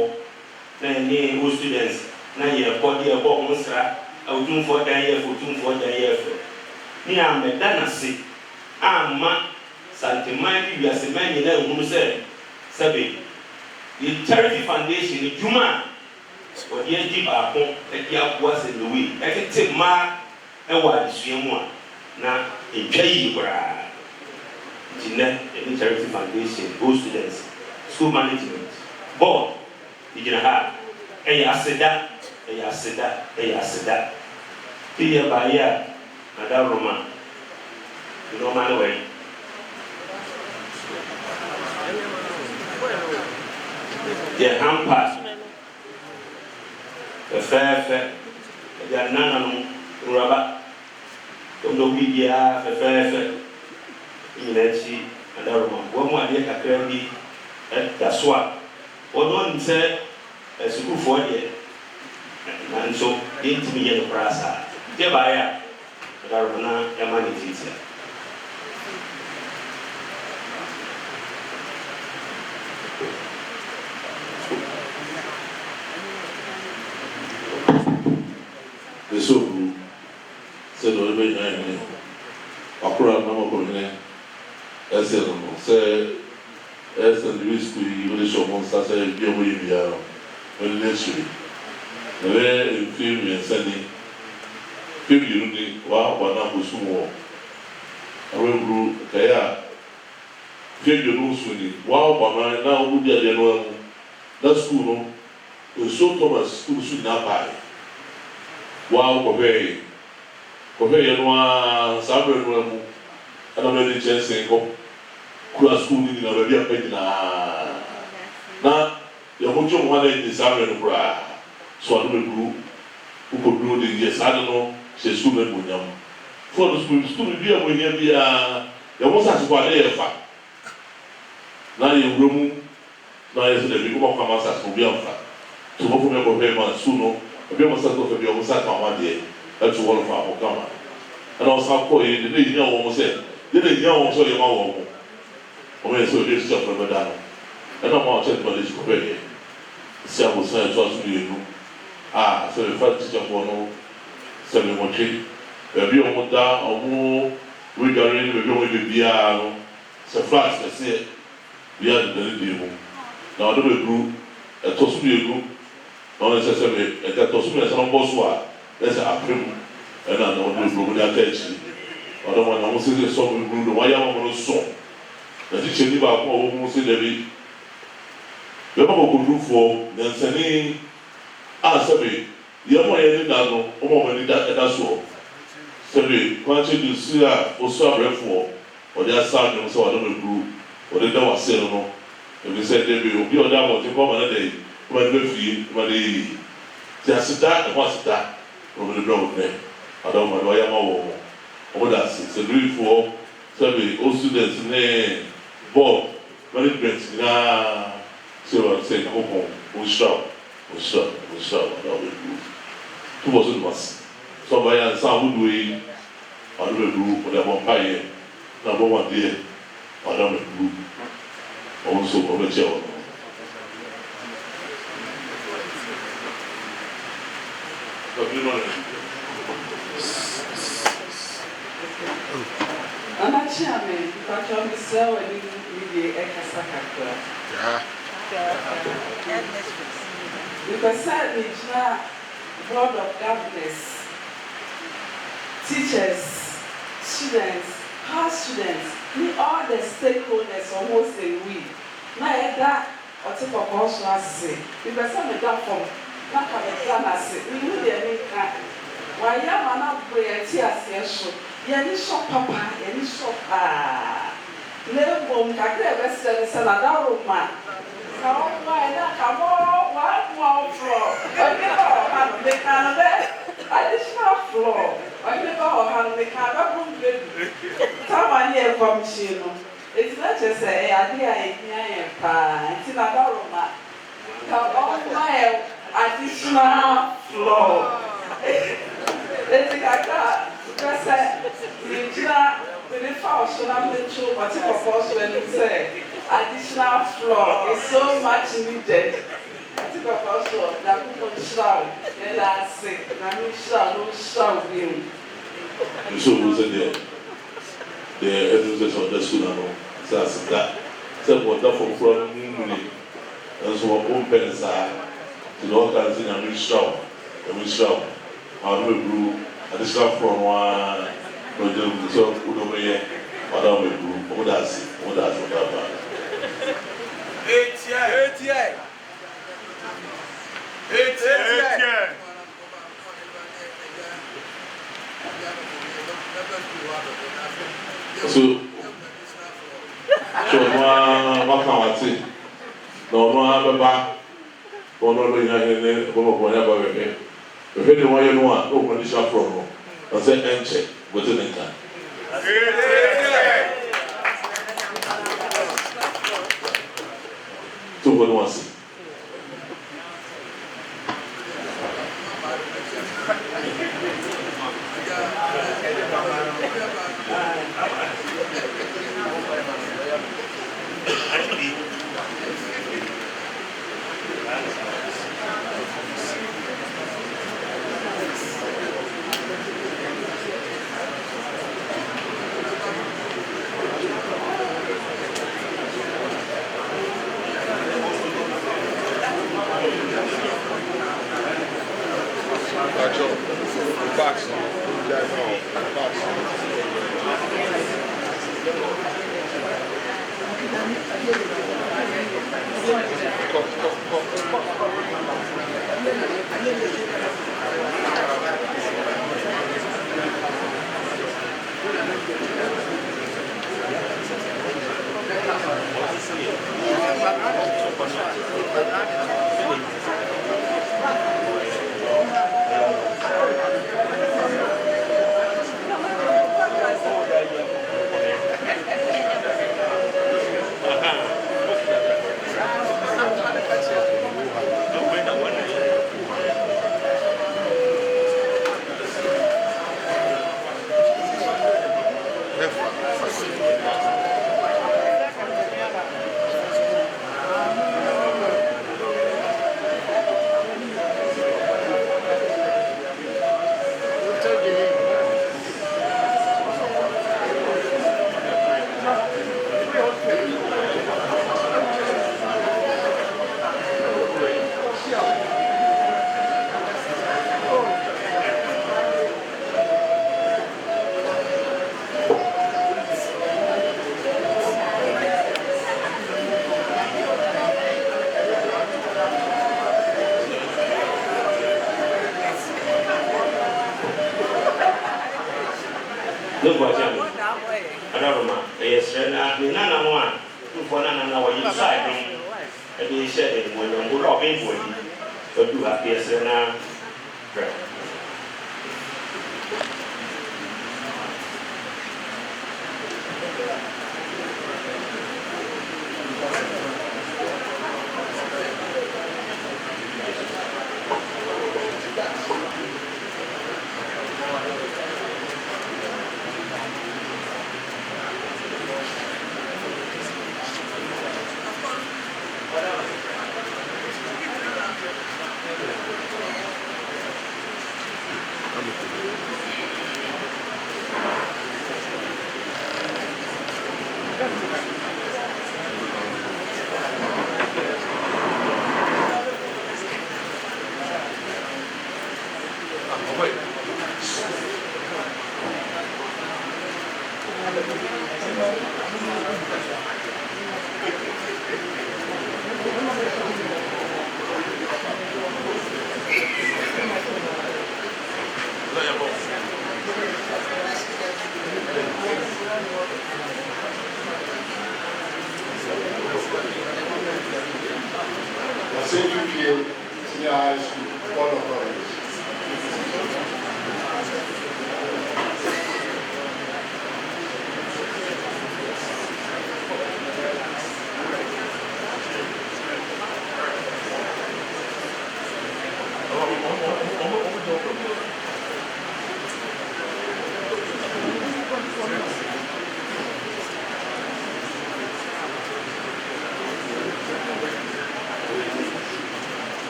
na yɛne wo students na yɛbɔ de ɛbɔ ho nsra otumfoɔ dan yɛ fɛ ne a mɛda n'ase amma santeman bi wiase man nyinaa ehunu sɛ sɛbi yɛ charity foundation adwuma a wɔde agyi baako ɛde aboa sɛ lewi ɛtete mmaa ɛwɔ adesua mu a na edwa yi koraa nti nɛ ɛne charity foundation go students school management board gyina ha ɛyɛ aseda ti yɛ baayɛ a ada roma nneɛma no wɔ yi yɛ hampa fɛfɛɛfɛ ɛde anana no nwuraba ɔno obi biara fɛfɛɛfɛ nyinaa akyi ada roma wɔn mu adeɛ kakra bi ɛda so a wɔn ɔnim sɛ sukuufoɔ deɛ nanso yɛntumi yɛ no koraa saa deɛ baayɛ a ada roma na ɛma ne titia
Besouro, se do bem né, akora na mo kɔnyɛ ɛsɛ no sɛ ɛsɛ de risco yi wɔde hyɛ ɔmo nsa sɛ bi ɔmo yɛ biara wɔde ne akyire na bɛ mfe mmiɛnsa ni mfe mmienu ni wa na akɔsu wɔ awɛburu kɛyɛ a mfe mmienu nso ni wa na wɔdi adeɛ no ɛho na sukuu no nsuo thomas sukuu so nyinaa paa wa kɔhwɛ yɛ no a saa bɛrɛ no mu ɛna bɛ de kyɛnsee kɔ kura sukuu no nyinaa baabi apɛ nyinaa na yɛkɔtwe mu hɔ na yɛde saa bɛrɛ no koraa so ado bɛduru wokɔduru de yɛ saa de no hyɛ sukuu no animonyam fɔɔdo sukuu bi a wɔnyɛ biara yɛwɔ sɛ asopɔ ade yɛ fa na yɛwura mu na yɛ sɛ dɛbi kɔkɔ kama sɛ asopɔ bi amfa to bɔfo mi kɔhwɛ ma sukuu no ebi ɔmo sa kɔfɛ bi ɔmo sa ka ɔmo adeɛ ɛto wɔn fa ɔmo kama ɛna ɔsan kɔ yi de ne nyina wɔn sɛ de ne nyina wɔn sɛ ɔyɛ ma wɔn ɔmo yɛ sɛ ɔde esi ɔfɛ bɛda no ɛna ɔmo akyɛ tuma de esi kɔfɛ yɛ esi abosan ɛto aso mmienu a sɛ ɛfa tikyafoɔ no sɛ ɛmɔtwe baabi ɔmo da ɔmo redware ne baabi ɔmo yɛ biara no sɛ flat kɛseɛ bi adeda ne deɛ mu na ɔde bɛduru ɛtɔ so mmienu na ɔno sɛ ɛka tɔ so mmiɛnsa no bɔ so a ɛsɛ apem ɛna na ɔde bɛduru de aka akyiri ɔde wɔn na wɔn sɛ sɔ mo buru no wɔayɛ wɔn no so na tikya ni baako a wɔn mu sɛ dɛbi bɛma kɔkɔdurufoɔ nyansani a sɛbi yɛn mo a yɛn ni da no wɔn a wɔn ani da ɛda soɔ sɛbi kwankyɛn di si a osu abrɛfoɔ ɔde asa anwom sɛ ɔde bɛduru ɔde da wase no no ebi sɛ dɛbi obi a ɔde abɔnten kɔ ɔma ne da yi ɔma ne bɛ fie ɔma ne yi ti aseda ɛho aseda ɔmo de brɛ ɔmo nɛ ɔda ɔmo de ɔyɛ ama wɔn ɔmo da ase sɛ durifoɔ sɛbi o students ne board management nyinaa sɛ wɔn sɛ nkɔkɔ wɔhyira ɔda wɔbɛduru tubɔ so no ase sɛ ɔbɛyɛ ansa ahodoɔ yi ɔda bɛduru ɔda bɔ mpaeɛ na bɔ wɔdeɛ ɔda bɛduru ɔmo nso ɔbɛkyɛ wɔn.
Chairman, Dr. Michelle, and you Ekasakakra. Because sadly, board of governors, teachers, students, past students, all the stakeholders almost a week. Now, that or take a course last say, because some of that from back of the plan, say, we need to make that. Why, I'm not praying, tears, yɛni sɔ papa yɛni sɔ paa ne bom kakra bɛsɛ sɛ na daro ma ka ɔma ɛna ka mɔ wa floor ɔni ba ɔha no meka no bɛ additional floor ɔni ba ɔha no meka bɛ bom bedu tama ne yɛ kɔmhyɛn no eti na kyerɛ sɛ ɛyɛ ade a yɛhia yɛn paa nti na daro ma ka ɔma yɛ additional floor eti kakra. Because the function of the two particular say additional floor is so much needed. Particular function that people shroud and I say, no shroud you.
So was it the education of the school? Says that. So what the from and so open to the organizing and we shroud. How do we brew? Additional from one project, so who don't wear, or don't we do, who does, whatever.
88.
So what can I say? No, I'm a back. One of the whatever we have. If anyone you know, no condition from I say enter within the time. So what do I say?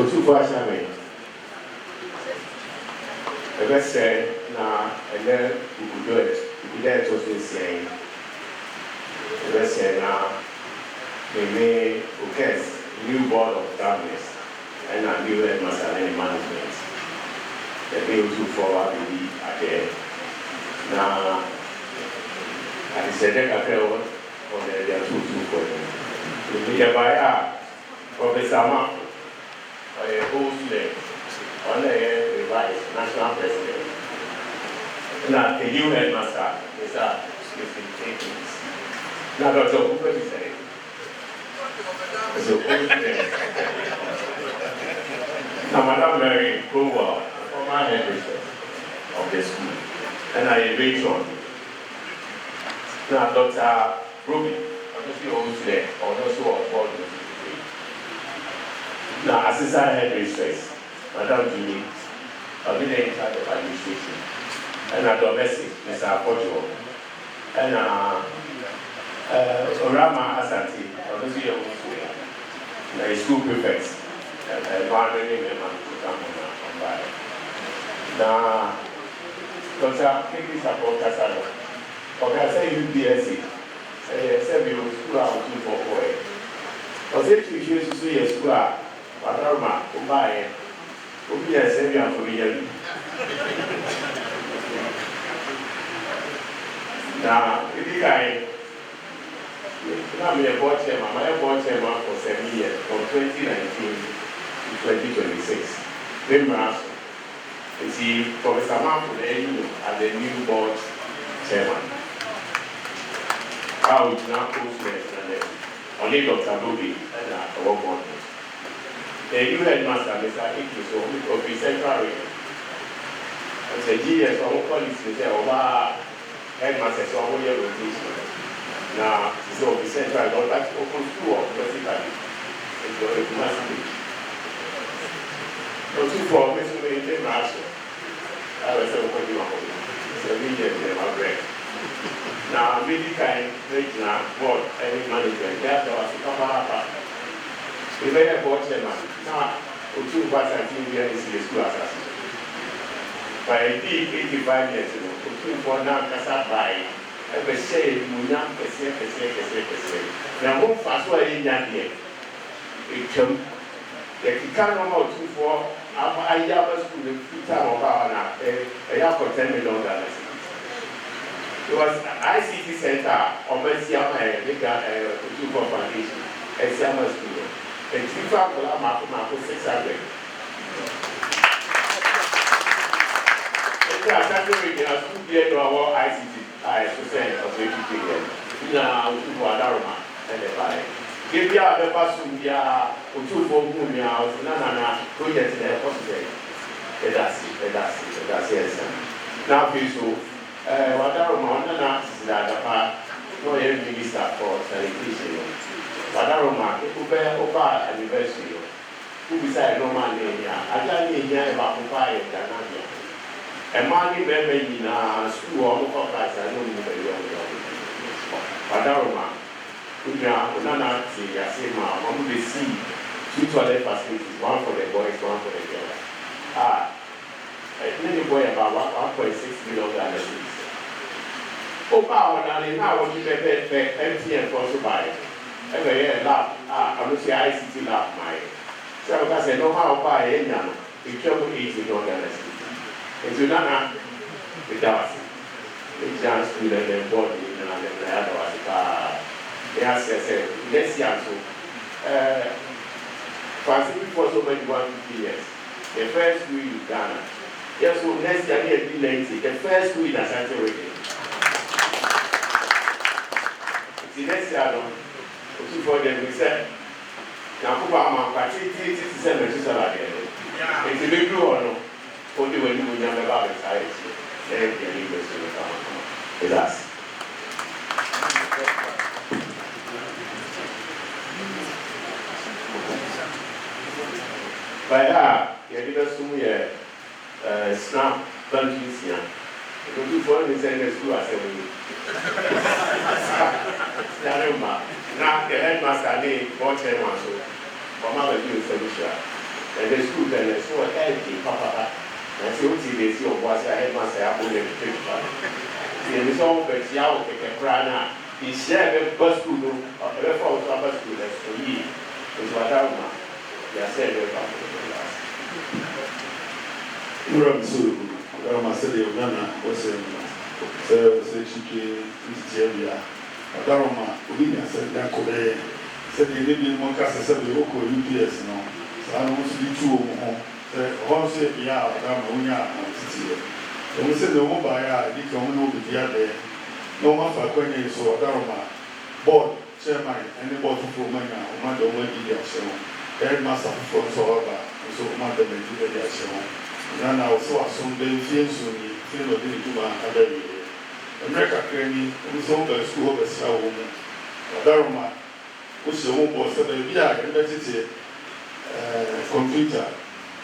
Otufo ahyɛme ɛbɛsɛ na ɛnɛ ukudu ɛtɔ so nsia yi ɛbɛsɛ na meme okes new board of governors ɛna new headmaster and management ɛbɛ Otufo abɛdi adeɛ na adesɛdɛ kakra ɔna ɛde ato Otufo yi yɛbaeɛ a Professor Ama old student, on the revised national president. Now, the new headmaster is a 15 minutes. Now, Dr. Cooper is saying, so old student. Now, Madam Mary Crowell, former headmistress of the school, and I agree on. Now, Dr. Ruby, obviously old student, also of board. Now, assistant headmistress, Madam Julie, I've been in charge of administration, and a domestic, Mr. Portugal, and Orama Asante, obviously a school prefect, and one member to come on by. Now, Dr. Kiki Support Casano, okay, I say UPSC, say we will school out 244. I said to you, see a school. Panorama, Umae, Ubia Sevia for me. Now, if you guys, now we have bought him, I bought him for 7 years, from 2019 to 2026. Then, you see, Professor Marco as the new board chairman. How would now post and only Dr. Ruby and our board. The new headmaster, Mr. Iki, so of the central region. And the GS of policy there over headmaster, so all your rotation. Now, so the central, not that open school, basically. It's your massive. So, two for Mr. Maintain Marshall. I was a good one. It's a region in my brain. Now, really kind regional board, any management, that's our super. We may have bought them now, Otufo Asante is the school assassin. By 85 years ago, Otufo now Casa by every say, Munam, now, one fast way in that year. It come, if you can't know Otufo, I have a school in 2 time of our now, a year for $10 million. It was ICT Center, or Messiama, Otufo Foundation, a summer school. And if you have a 600. It's a 2 years ICT, I percent of the education.
na utubu adaroma ene bae gebia be basu bia utubu gumi a na project na possible edasi esa na fiso wadaroma na sidadapa no ye minister for sanitation wadaroma ube oba anniversary ubisa normal ni ya ajani ni ya ba kupa ye danania emani bebe ni na school o ko class no ni be yo wadaroma una na ti ya say ma mo be see two toilet facilities, one for the boys, one for the girls. Many boy about 1.6 million dollars. Opa on now what you pay MTN for to buy. Every year lab, I'm not say ICT lab my. So I say no how buy any it trouble $80 dollars. It's not the dollars. It's just to the body and the other. Yes, let's see so. Francis before so many 150 years. The first school in Ghana. Yes, so next year be 90. The first school in Asante Region. The next year, no. For them, we said, now, I'm going to send a salary. It's a big blue or no. Only when you have about the size. Then the university will come. It's us. By that, you give us some snap countries here. Because you follow the same school as a now the headmaster name, one chairman, so from other views, and the school then is so empty, papa. And so they see what I headmaster up on the picture. The result of the hour, the prana, he shared a bus school, or the reference to a bus school, that's for ye. It's what I want. They are saying
Muram Suru, Ramasedi Ugana, was a chicken, Tia, Adaroma, Ubinia said that Kobe said the Indian Moncasa said the local UPS, no, so I don't want to be too home. The horse said, yeah, Unya, and Titi. And we said the one by a become no be there. No one for Quenya, so Adaroma, board, chairman, and the board for Mania, Mother Wendy, so headmaster for Soba, so Mother Wendy, so. Nana also assume the influence on the field of the Juma Academy. America Cranny, who is over school of a slow woman. Adaroma, which is a woman was a baby, university, computer,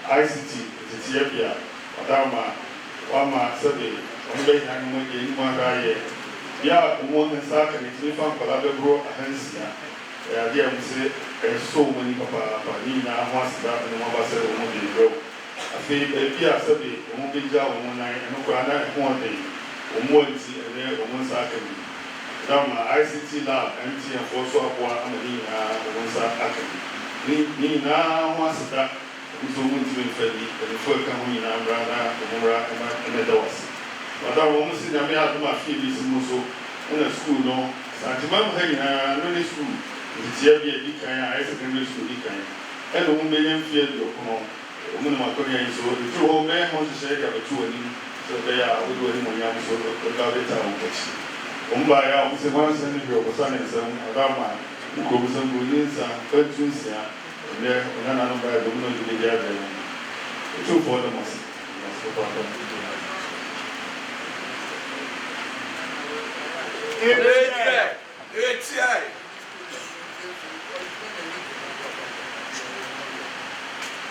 ICT, the Tiapia, Adaroma, Wama, Sabi, Ombe, and one guy. Yeah, one and Sakan, it's me from Palabro, Hansia. There we say, so many papa, Nina, once that, and one was a woman in afei baabi a sɛbe wɔn bɛgya wɔn nan ɛno koraa na ɛho ɔden wɔn nti ɛnɛ wɔn nsa aka bi dama ICT lab MTN foɔ so aboa ama ne nyinaa wɔn nsa aka bi ne nyinaa ho aseda nso wɔn ntumi nfa bi ɛnifo ɛka ho nyinaa mmra na wɔn mmra ɛna ɛda wɔ ase wadam wɔn si nyame adom afei bi si mu so ɛna school no santima mu ha nyinaa no ne school ntitia bi a di kan a ɛyɛ secondary school di kan ɛna wɔn bɛyɛ mfie dɔkono woman Maconia is over the two home man wants to say that the two of them, so they are with him on young sort of the town. By our once and your son and son, Adama, who goes on Bullions and Pertunes, and there, another by the woman to the gathering. The two for them must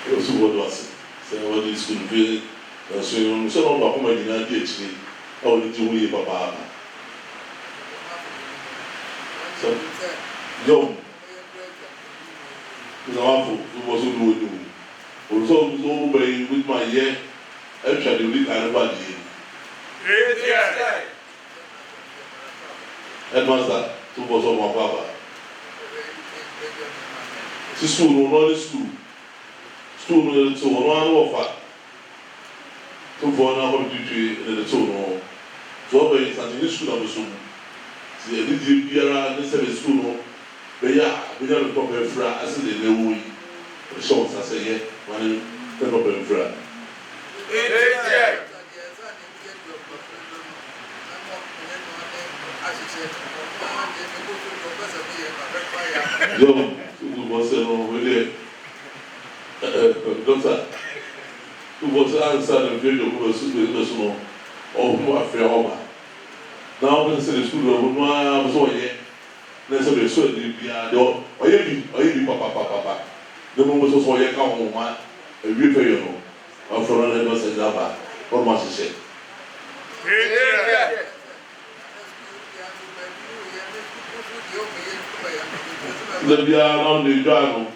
also what was what is going to be so long about my dinner PhD. How did you leave Papa? So, Joe, you know, who was doing also with my year, actually, we kind of body. Headmaster, two was on my papa. School, not school. School so one offer to for an opportunity in the tone. So, it's at the school of the the Biara, the service school, but yeah, we don't talk about Fra as they know the shorts as a year, one the problem Fra. Yo, was with Doctor, who was answered and video who was small or who are fair over. Now, when the school was so yet, let's have a sweat, you be a door, or you papa. The moment was so yet come home, a repair, or for another was a lover, or much said. The Biano, the Jano,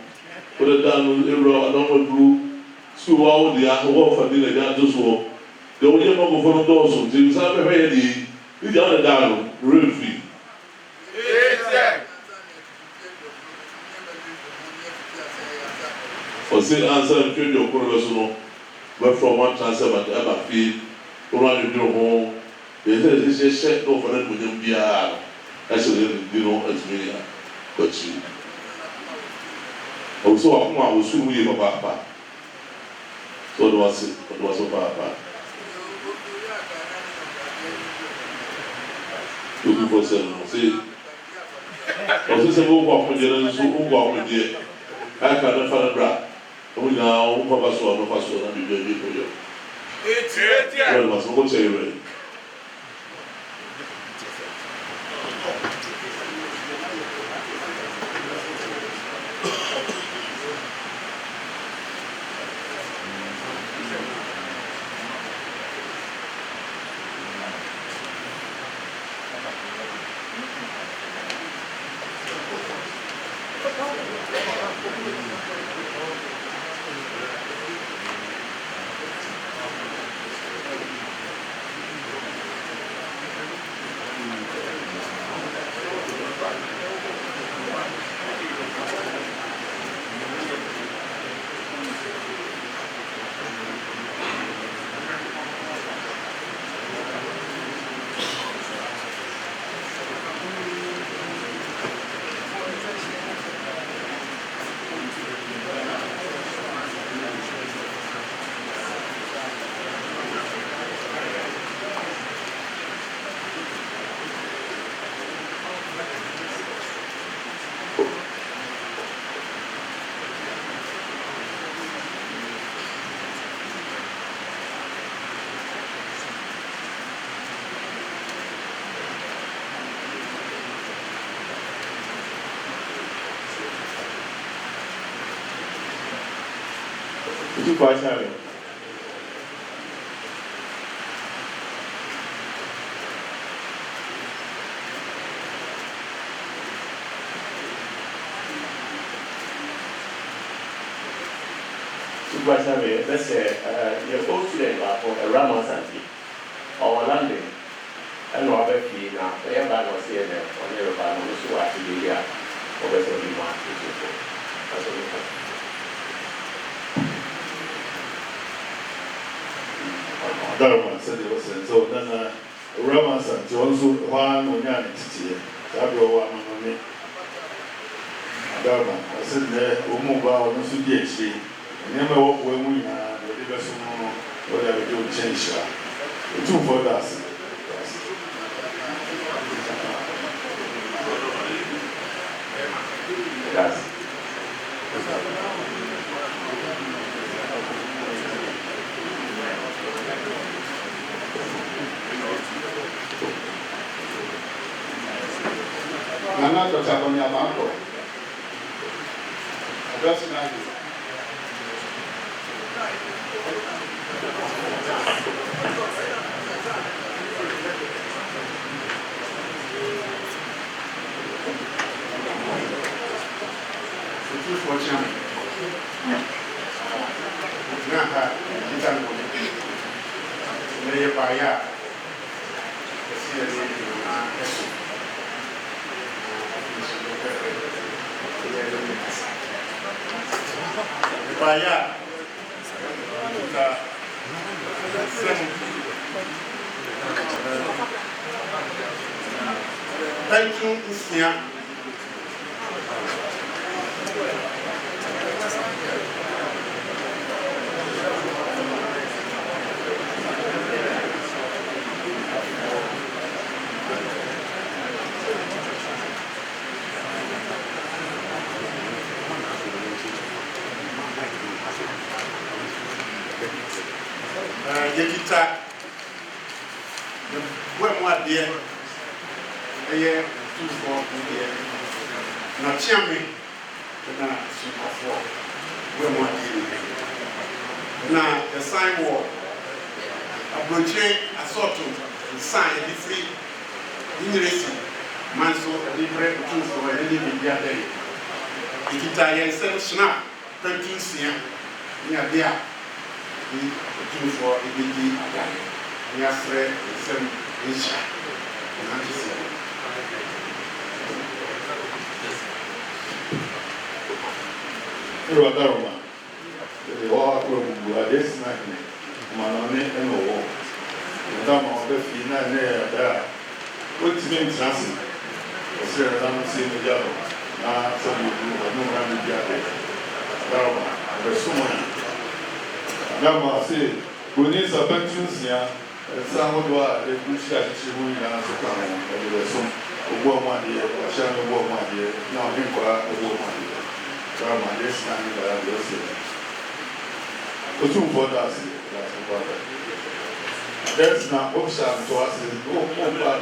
put it down on the road, I don't know, school all the other for dinner, that just walk. The only one for the doors, so things are ready. The other down, real free. For say answer and change your corner, but from one transfer at the other field, around your home, there's a set over them with them. Actually, you know, as me, but you. Also, I was soon with your papa. So it was a papa. Looking for seven. See, I was just a walk with you, so walk with you. I can't find a bra. We now, Papa saw no password and you did it for you. Well, was what say you ready? Supervisor.
Supervisor, let's say your old student for a Rama Santi or London. I know about it now. The airline was here on your band, so I can be here or better than one. That's what we have.
Dharma said it was so then Rama Santi also one on Yanni Titi, Sabro one. Dharma, I said there, Umuba, no Sudiachi, and never walk when we are the best whatever you change. Two for us.
Yes.
Nana Dr. Abonyabako. Address now. For China. Now, you buy a thank you, Isnia.
yɛkita boa mu adeɛ ɛyɛ tufoɔ deɛ na kyeame na sukɔfoɔ boa mu adeɛ na yɛsan wɔ aburokyire asɔɔto nsan yɛde firi nyiniresi man so ɛde brɛ tufoɔ ɛde ne biribi adɛ yɛkita yɛn nsɛm snap pɛntu nsia ne adeɛ a tufoɔ ɛbɛdi adaeɛ ne asrɛ nsɛm nhyia nante sɛ
Rodaroma. The war from Buddhist Nagni, Manone and War. Madame of the Fina near there. What means nothing? Sir, I'm seeing the yellow. Now, some of you have no run with the other. Daroma, there's so many. Madame, say, who needs a pensions here, and some of the Bush that she will answer come and there was some woman here, a shadow woman here, now him for a woman here. Drama, this time, but I will say. But two for us, that's not option to us. Oh, bad.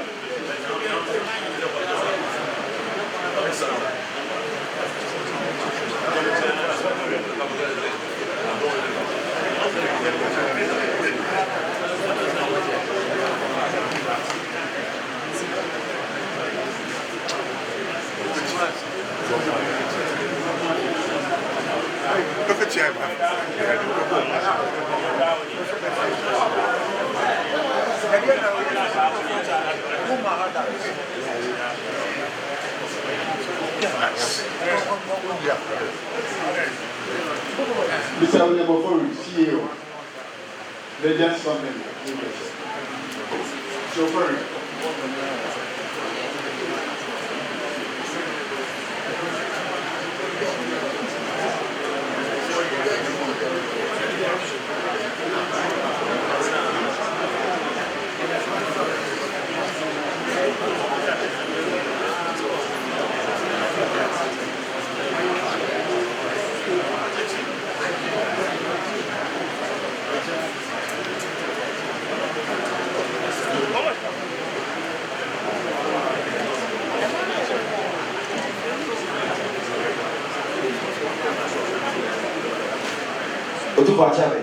Look at you.
Mr. William Before CEO, they just something. So far.
Otufa chabe.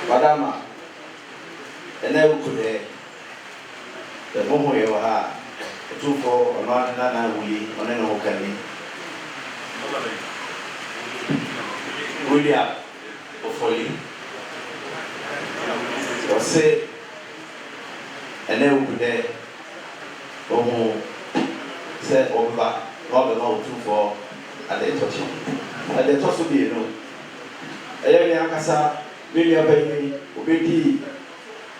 Madama. Ene ukude. The momo ye wa. Otufo ono na wuli, ono no kani. William Ofoli. Ose ene ukude. Omo se oba, oba no otufo at the top of the no. I Akasa, William Baby, Obedi,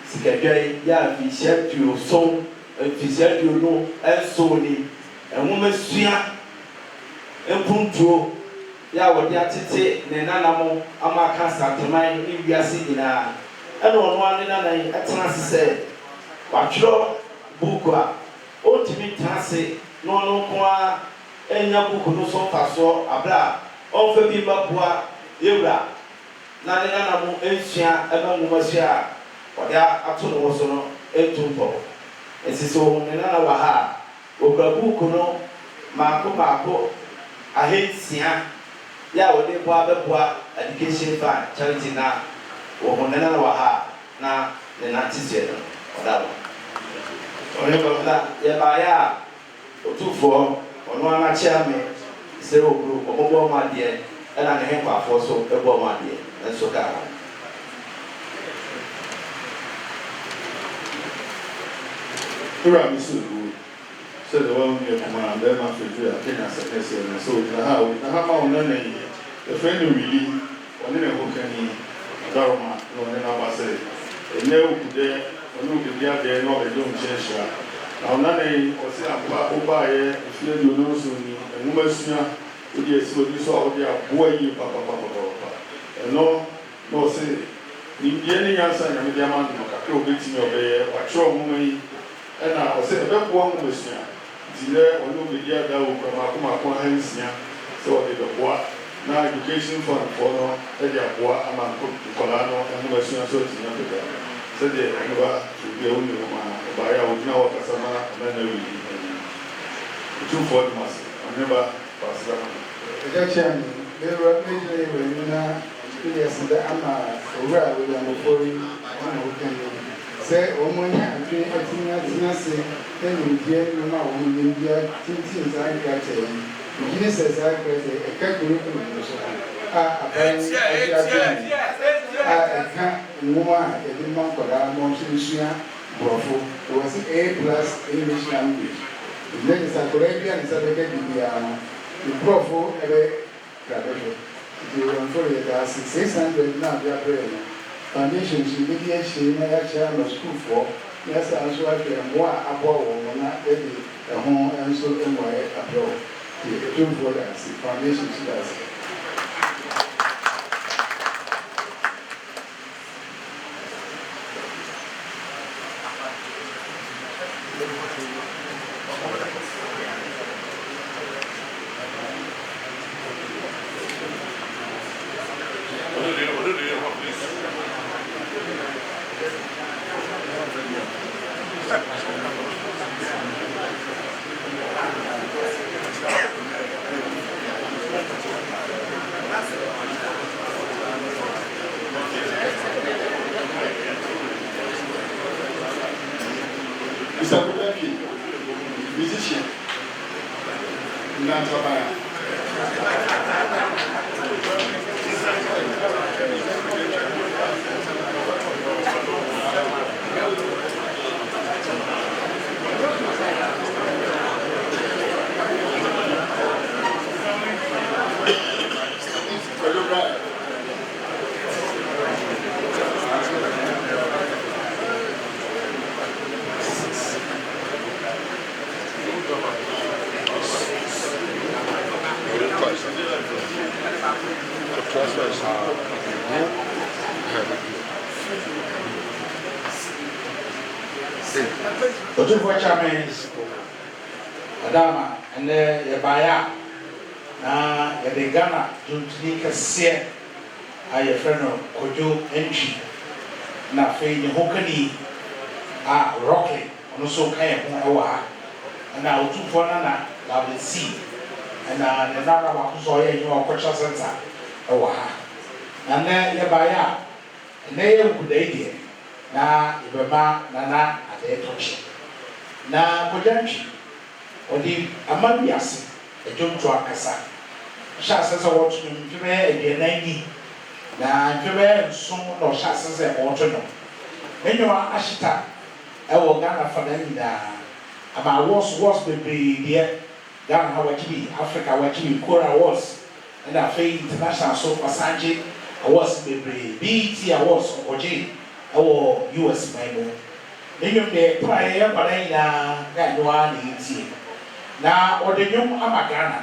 Sikajay, Ya, Fisher to song, and Fisher to know, and Sony, and woman Swia, and Punto, Ya, what Yatite, Nenanamo, Amakasa, to mine, if you are sitting now. And on one another, at times said, What your bookwa, ultimate tasse, no qua. Enya buku no so faso abra onfa bi mabua yewra na ne na mu ensua eba mu masia ode ato no so no etumpo esiso ne na wa ha obra buku no maako ahensia ya ode boa beboa education fund charity na wo ne na wa ha na ne na tise no oda onye baba ya ba ya otufo ono ana chiame se obru obobo maade e na ne hekwa so ebo maade enso ka
Ura misu said the one near command, then after you are taking us a so na ha ma ona na yi the friend really one na ho kani daroma no na ba say ene okude onu bibia de no be do nchesha na ona na yi o se akwa oba ye fie do no so ni enuma sua o de esi odi so o de aboa yi papa eno no se ni die ni yansa na me de ama no ka ke obetimi obeye wa tro mo yi ena o se be boa mo mesua dire onu bibia da wo kwa ma ko hansia so o de boa na education fund for no ɛde aboa ama nkɔlaa no ɛho basua so atumi apɛda sɛdeɛ ɛnoba obi a woni hɔ a ɔbaeɛ a wogyina hɔ kasa ma ɔnana wɛyi ɔtumfoɔ de mase ɔneba paasra
ɛgya kyerɛ me mɛwura mɛgyina yɛ w'ani na mede aseda ama owura a wɔde amɔfo yi ama woka yi sɛ wɔn anya adwene atumi atena ase na nimdeɛ nnwom a wɔn nim bia tintim saa nkrataa yi gyina sɛ saa nkrataa ɛka kurikulu no so a aban ade adwene a ɛka nwoma a yɛde ma nkɔdaa ma nso nsua borɔfo ɛwɔ sɛ A+ English language ɛnɛ ne sa akɔdaa bi a ne sa bɛka biribiara no ne borɔfo ɛbɛ krabɛhwɛ nti wɔmfo yɛda ase 600 na ade abrɛ no foundation so bi di akyire na yɛakyerɛ ama sukuufoɔ na yɛsa nso ahwɛ mmoa a aboa wɔn na yɛde ɛho nso mmoa abrɛ wɔ nti ɛtumfoɔ da ase foundation so da ase
musician, Nantabaya.
Otumfoɔ chairman Adama ɛnɛ yɛbaeɛ na yɛde Ghana dwomtoni kɛseɛ a yɛfrɛ no Kojo Entry na afei ne ho kani a Rocky ɔno nso ka yɛn ho wɔ ha ɛna otumfoɔ nana Labesi ɛna ne nana baako nso ɔyɛ adwuma wɔ Cultural Center wɔ ha na nnɛ yɛbaeɛ a nnɛ yɛ nkudayi deɛ na yɛbɛma nana adeɛ tɔkye na Kojo Entry ɔde ama wiase adwomto akasa hyɛ ase sɛ wɔto no mfe bɛyɛ 40 na mfe bɛyɛ 7 na ɔhyɛ ase sɛ wɔto no n'enyiwa ahyeta ɛwɔ Ghana fana nyinaa ama awards bebree deɛ Ghana ha wɔakyi bi Africa wɔakyi bi Kora Awards ɛna afei international so ɔsangye awards bebree BET Awards ɔgye ɛwɔ US man mu n'enyim deɛ praeɛ yɛ nkwadaa nyinaa Ghana na yɛtie na ɔde nnwom ama Ghana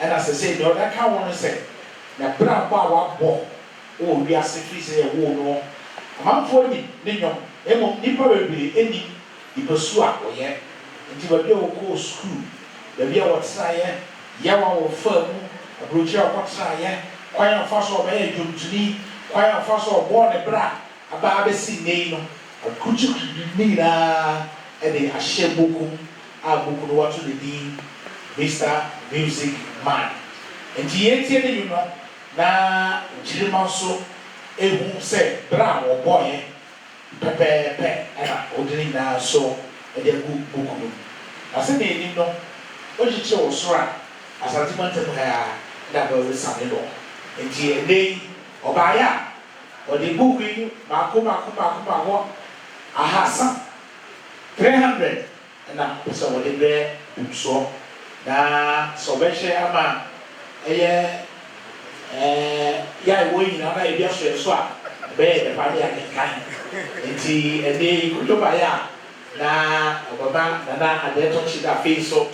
ɛna sɛ deɛ ɔde ka wɔn no sɛ na bere abɔ a wabɔ wɔ wiase firi sɛ ɛwɔ no amanfoɔ ni ne nnwom mmom nnipa bebree ani nipa su a wɔyɛ nti baabi a wɔkɔɔ sukuu baabi a wɔtenaeɛ yawa wɔ faa mu aburokyire a wɔkɔtenaeɛ kwan a wɔfa so ɔbɛyɛ dwomtoni kwan a wɔfa so ɔbɔɔ ne bere a abaa bɛsi nne yi no akukyukuru ne nyinaa ɛde ahyɛ bokum a boku no wato ne din Mr. Music Man nti yɛntie ne nnwom no na nkyirima nso ehu sɛ bere a wɔbɔɔyɛ pɛpɛɛpɛ ɛna ɔde ne nyinaa so ɛde agu boku no na sɛ n'anim no ɔkyekyere wɔ soro a asante mantam ha na bɛwɔ sane no nti ɛnɛ yi ɔbaeɛ a ɔde boku yi baako 300 ɛna sɛ wɔde brɛ bimsoɔ na sɛ ɔbɛhyɛ ama ɛyɛ yɛ a ɛwɔ nyinaa na ebi aso yɛ so a ɛbɛyɛ dɛpa de akenkan nti ɛnɛ yi Kojo baeɛ a na ɔbɛba nana adeɛ tɔkye da afei so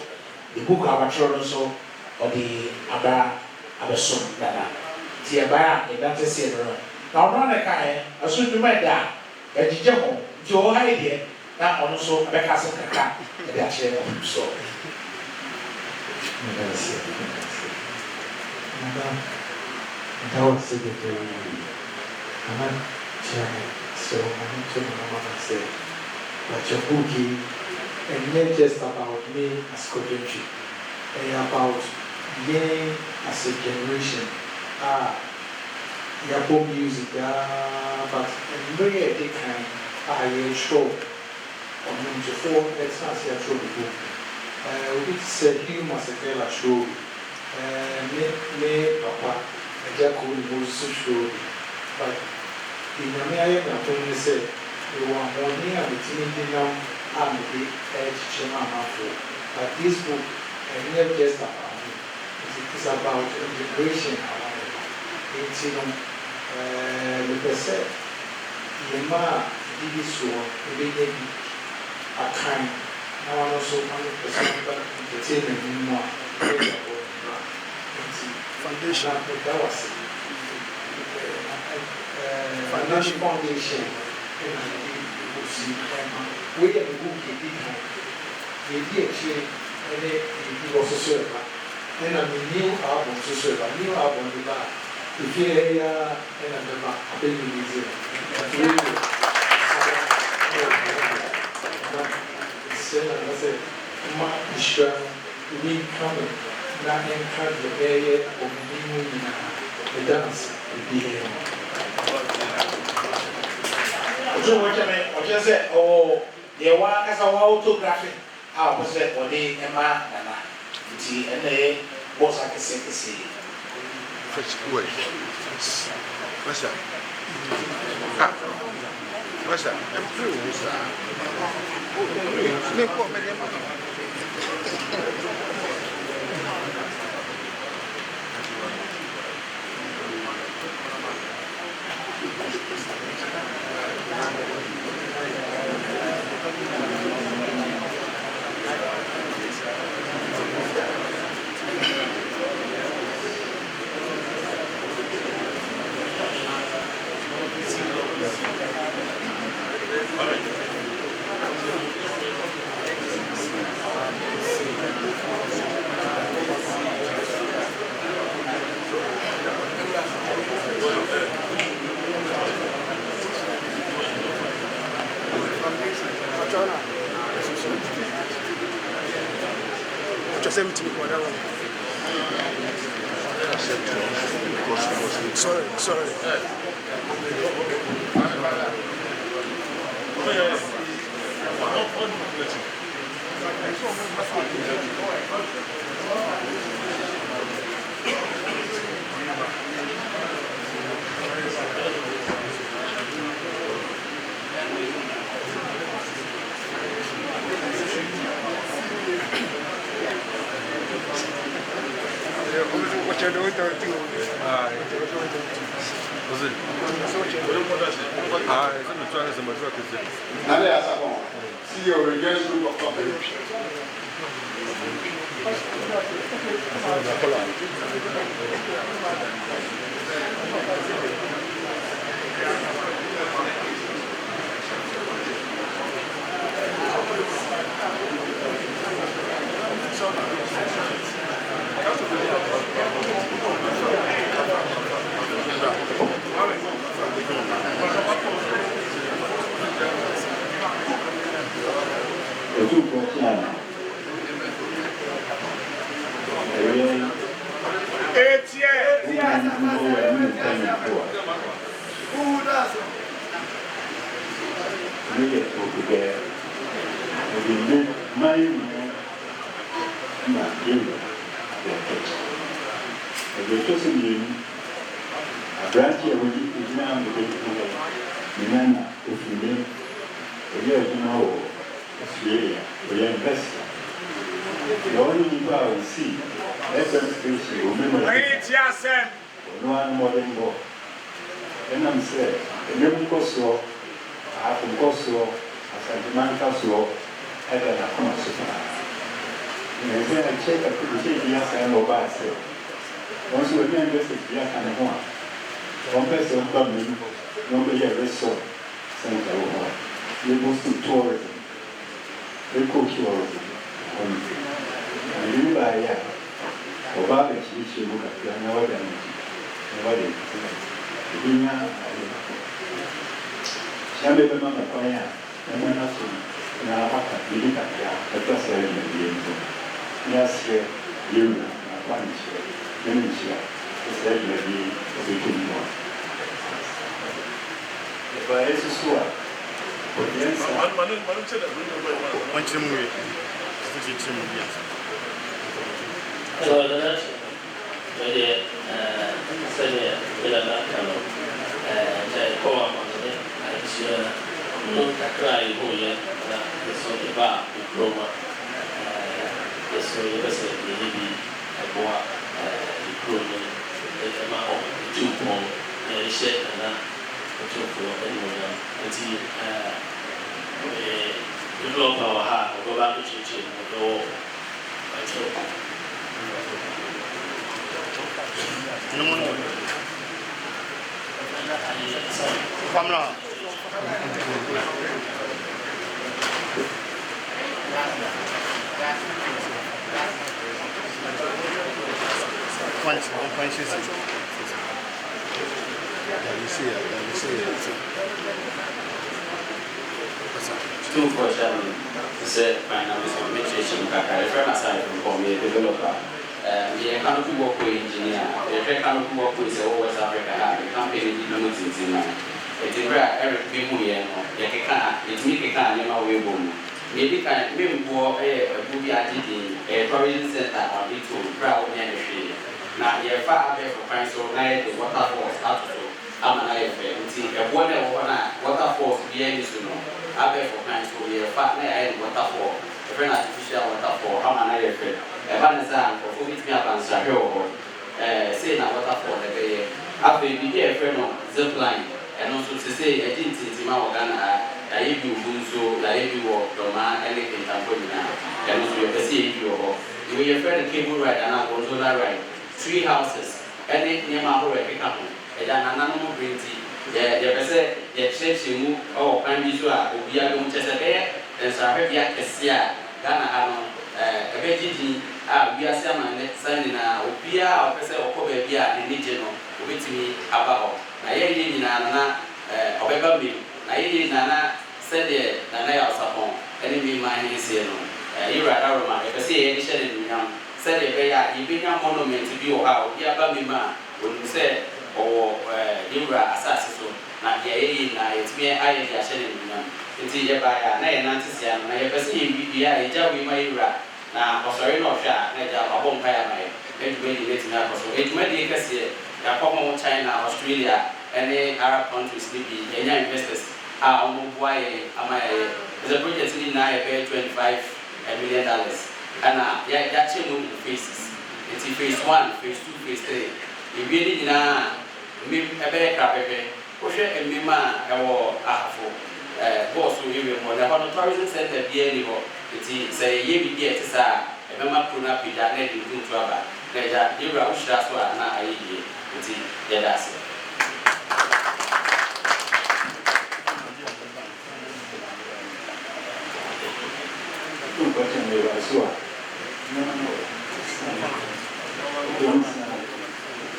the book a wɔatwerɛ no nso ɔde aba abɛso nana nti ɛbaeɛ a ɛda te seɛ no na ɔno ana kaeɛ ɛso nnwuma ɛda a ɛgyegye ho nti ɔwɔ ha yi deɛ na ɔno nso bɛka asɛm kakra ɛde akyerɛ bimsoɔ.
that was very I'm so I'm to my mama said, but your bookie and not just about me as Coventry, and about me as a generation. Yabo music, but very a kind I show on him to four, let's not say a show before. We said him as a girl show, me, papa, a jack who was so show, but in America, I said, you want more near the teenage now and the edge Chema for. But this book, and not just about it, it's about integration. It's the percent, Yama, did so, maybe a kind. Now, also 100% but entertainment more. Foundation, that was it. Foundation. We have a book in behind. Maybe actually, and it was a server. And a new album to serve a new album in the back. If you hear and the back, a baby museum. I said, my issue, we coming. Not in the area of the dance will be here. So what I just said, oh, there was a autography. I was at one day, Emma, and they was like a secrecy.
Wait. What's that? What's that?
Sorry.
See your reverse group of company.
wale ibinya Siambe bema mkwanya mwana so na haka bilika ya katasa ya ndiyo nyashe yuru na kwanchi yenisha sasa ndiyo obekimo Eba Yesu suwa Odiensa manu cheda wanchi mwe sisi chimu ya
So that jadi saya bila nak kalau saya kau maksudnya saya kakak ibu ya so iba diploma so iba saya di buat diploma emang cukup share na cukup enonya nanti developer wah aku baru cuci motor macam
Kamera.
Two questions. Say my name is Mitchell Kaka. I friend aside from me, developer. The canopy walkway engineer, the canopy walkway is all West Africa. The company did not know. It's in where Eric Bimuye, it's me, Kaka, way boom. Maybe can maybe for a movie a tourism center on it to Brown Energy. Now, you're far away from Pine so night, the waterfalls out of I'm an IFM. A waterfalls behind you soon. I bet for Pine so you're far near waterfall, a very artificial waterfall. I'm an IFM. A banana for whom it's me up and Sahel, say now waterfall the day. After you be a friend of zip line, and also to say, I didn't see my organ. I you so I you walk the man anything Tampoina, and also you see you or you your friend cable ride and I was on that ride. 3 houses, and it near my whole couple, and an animal green tea. Yeah, they say, yeah, church you move or Prime Visual, or be a long Chesapeake, and Sarabia Cassia, Ghana, a veggie, we are some signing a Opia or Pesa or Cobia in Nigeria, with me about. I hear in Nana, Obeba Mill, I hear Nana. Said Nana Sapon, enemy mine is here. You are Aroma, if I say any shedding, said you bring a monument to be or how, Yabamima, when you say, or you are assassin. Now, it's me, I am shedding. It's here by a Nancy, and I have seen we are a job with my Ira. Now, or sorry, no shot, I have a home fire. It may be letting up. So it may be a case here, China, Australia, any Arab countries, maybe any investors. Why am I? The project in now pay $25 million, and that's in phases. It's phase 1, phase 2, phase 3. If you did not, a better crap, push it and Mima or Afo, boss who you will the tourism center be anymore. It's a year we get to a member put up with that lady in trouble. There's you are that's what now I hear. It's
question we were sure.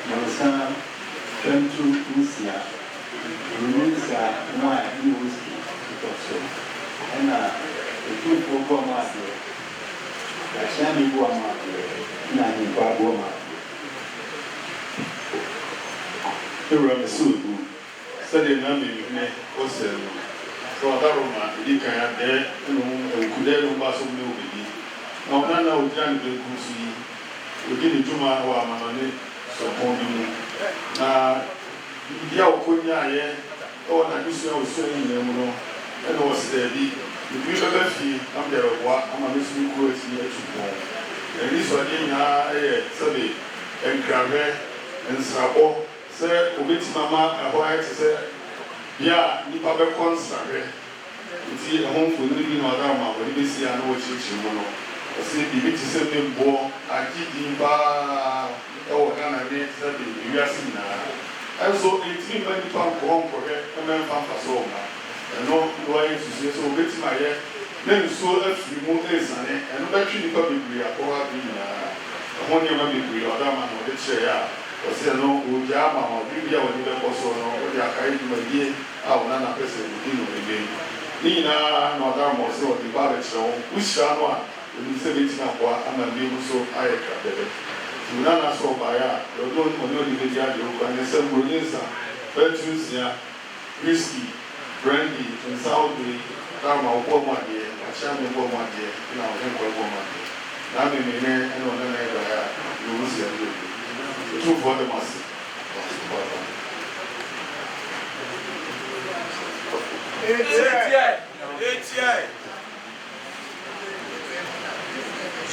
Mansa, turn to Lucia, Lucia, my Lucy, and the two for Goma, the Shami Goma, Nani Bagoma.
The Ramasu, studying Nami, also. So Daruma, you can have there, could there no mass of nobody. Now, none of Jan de Gusi, we did Juma or Mamane, so holding. Now, Yao Kunya, or I used to say, and was there. If you ever see, I'm there, I'm a missing quote here to go. And this one in Sunday, and Crave and Sabo, say, Obit Mama, a white, say, yeah, you have a concert. It's a home for living on Rama, but you see, I know what you want. I say, the bit is a bit more. I keep in bar or Ghana, you are seeing now. And so it's been many pounds home for her, and then found for so long. And no lawyer to say, so get my head. Then so let's remove this and not actually probably a poor being a honey, maybe or Rama or the chair. ɔsɛ no wɔgya ama wɔn biribi a wɔde bɛkɔ so no wɔde akae dwumadie a wɔn nana pɛ sɛ wɔdi no ɛdɛ ne nyinaa na ɔda mmɔ sɛ ɔde ba abɛkyerɛ wɔn wohyira no a ɛnim sɛ bɛtumi aboa ama mmiem so ayɛ krabɛbɛ wɔn nana so ɔbaeɛ a ɔde ɔde bɛdi adeɛ wokɔ ne sɛ mburoni nsa bɛtu nsia whisky brandy nsa wodori dama wɔbɔ mu adeɛ ahyɛ me bɔ mu adeɛ na ɔde nkɔ bɔ mu adeɛ na mmemme ɛna ɔde na ɛbaeɛ a yɛwɔ si ɛdo two for the mass.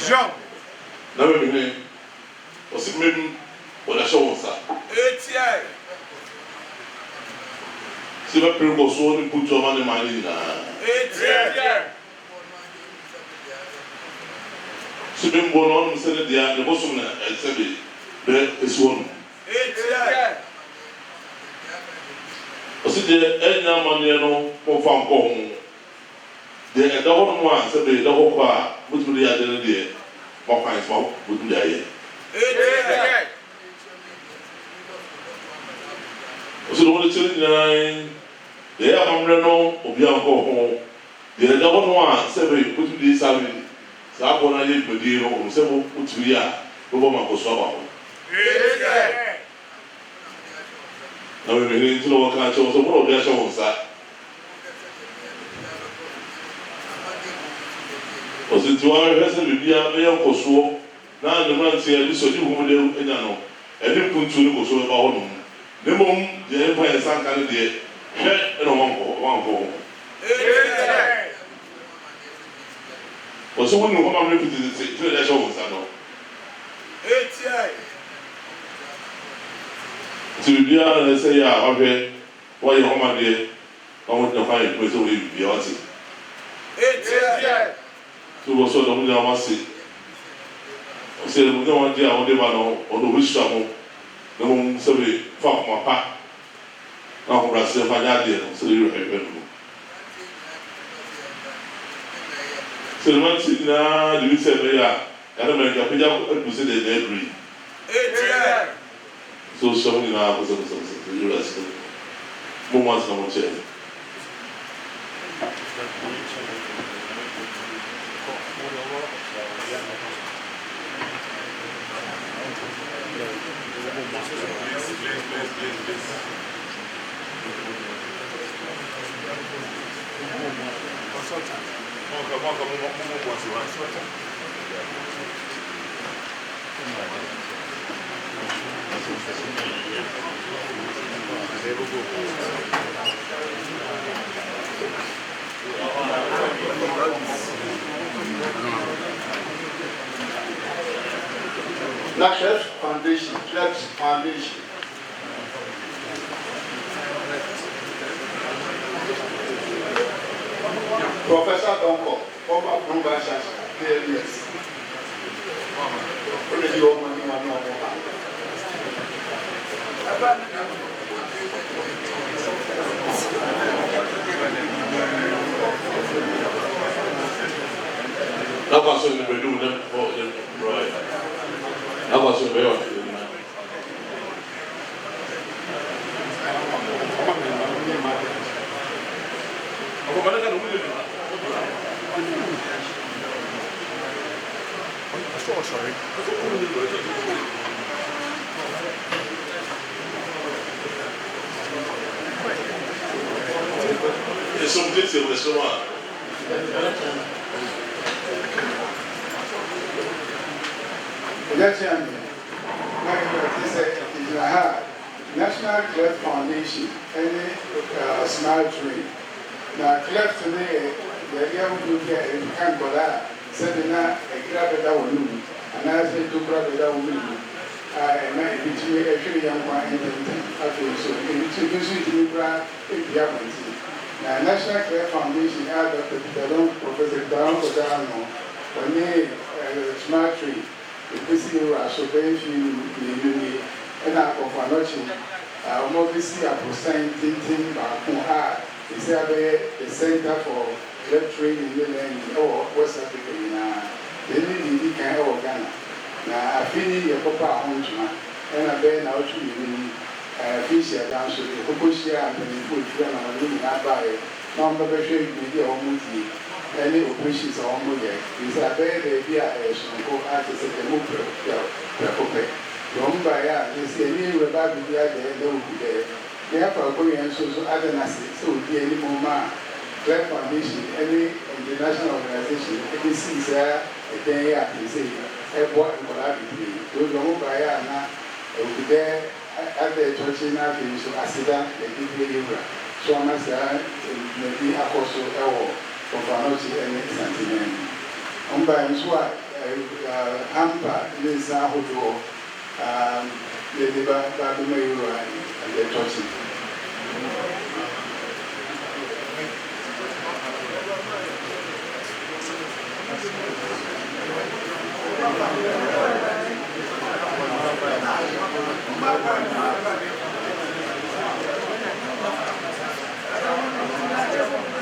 Jean. Na me me. O se me o da show sa. ATI. Se vai perguntar só no puto ama de mani na. ATI. Se me bono no se dia, no boso na, sabe? This one. Ɔsi deɛ ɛnya amaneɛ no mo fa nkɔ ho deɛ ɛda hɔ nom a sɛ bɛ ɛda hɔ kɔ a motumi de yɛ ade no deɛ mo kwan so motumi de ayɛ. Ɔsi deɛ wɔde kyerɛ nyinaa deɛ ɛyɛ amammerɛ no obi ankɔ ho deɛ ɛda hɔ nom a sɛ bɛ motumi de yɛ saa abɔ no ayɛ dwumadie no ɔmo sɛ motumi yɛ a bɛbɔ ma nkɔ so aba ho. Na me me nti no waka cho so mo do ya cho wonsa o se ti wa hwese bibia be yankoso na ne man ti e so di hu de enya no e ni puntu ni ko so ba ho no ne mom de e fa ensan kan de hwe e no wanko o so wonu ho ma me piti ti de cho wonsa no Sylvia, let's say, yeah, okay, why you home there? I want to find a place where you be out. So, what's all the money I must say? I said, we don't want to do or the wish trouble. No one say, fuck my pack. Now, I'm saying, find out there, so you have been. So, the man said, nah, you said, yeah, I don't make a picture to say that they agree. So showing in our bosom, you rest. Moments no more change.
National Foundation, Clubs Foundation. Professor Donko, former Provincial KLS. Only you want money,
That was when we were doing them for them, right? That was when we were doing that.
Sorry.
There's some detail with this one.
National Cleft Foundation and Smile Tree. Now, Cleft today, the idea would be a kind of that, said in a grab it out of and I said to grab it out of I might be actually young one and I feel so. It's a visit to grab it. Now, National Cleft Foundation, Professor Don Codano, when they Smile Tree. If you are so very few, and I offer nothing. Obviously, I present thinking about Kuha. It's a center for left training in West Africa. They need to be kind of Ghana. Now, I feel your papa home. ɛna bɛyɛ na ɔtwe mmienu ni fiisi ɛdan so ɛkɔkɔ hyia mpanyinfo etwa na ɔno nyinaa baeɛ na wɔn bɛbɛhwɛ dwumadi a wɔn die ɛne operations a wɔn yɛ nti abɛyɛ baabi a ɛyɛ sononko a te sɛ dɛm prɛko pɛ wɔn baeɛ a nsi ɛni ewura ba bibi adɛ ɛdɛ ogu dɛ ne afa akɔnyɛ nso so adɛ n'ase sɛ odi anim ma Black Foundation ɛne international organization ɛde si saa ɛdan yi a te sɛ ɛbɔ nkɔla bebree wɔn wɔn baeɛ a na ogu dɛ adɛ ɛtɔkye n'afɛ nso aseda ɛde bi ewura so ama saa ɛdi akɔ so ɛwɔ kɔnfanɔkye ɛne santinɛn ɔmba nso a hampa ne nsa ahodoɔ yɛde ba bɛma ewura ɛde ɛtɔkye.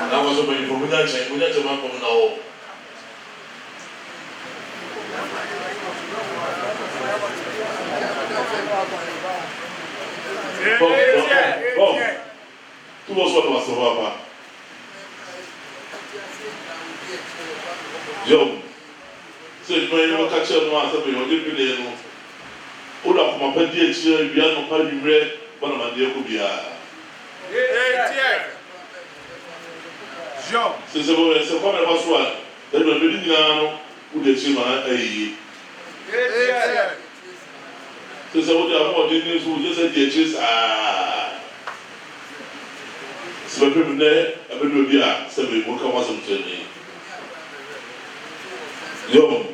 That was when you put that check, we let them up on now. Tu vas voir comment ça va pas. Yo, c'est quand il y a un catcher noir, ça peut y avoir des piliers. On a comment pas dire que il y a non pas du vrai, bon on va dire qu'il y a. C'est ça, c'est pas mal soir. D'ailleurs, le béni ou des chemins aïe. C'est ça, vous avez dit que vous êtes des chaises à. C'est un peu venir avec le bien, c'est le bon comment ça me tenir. Yo,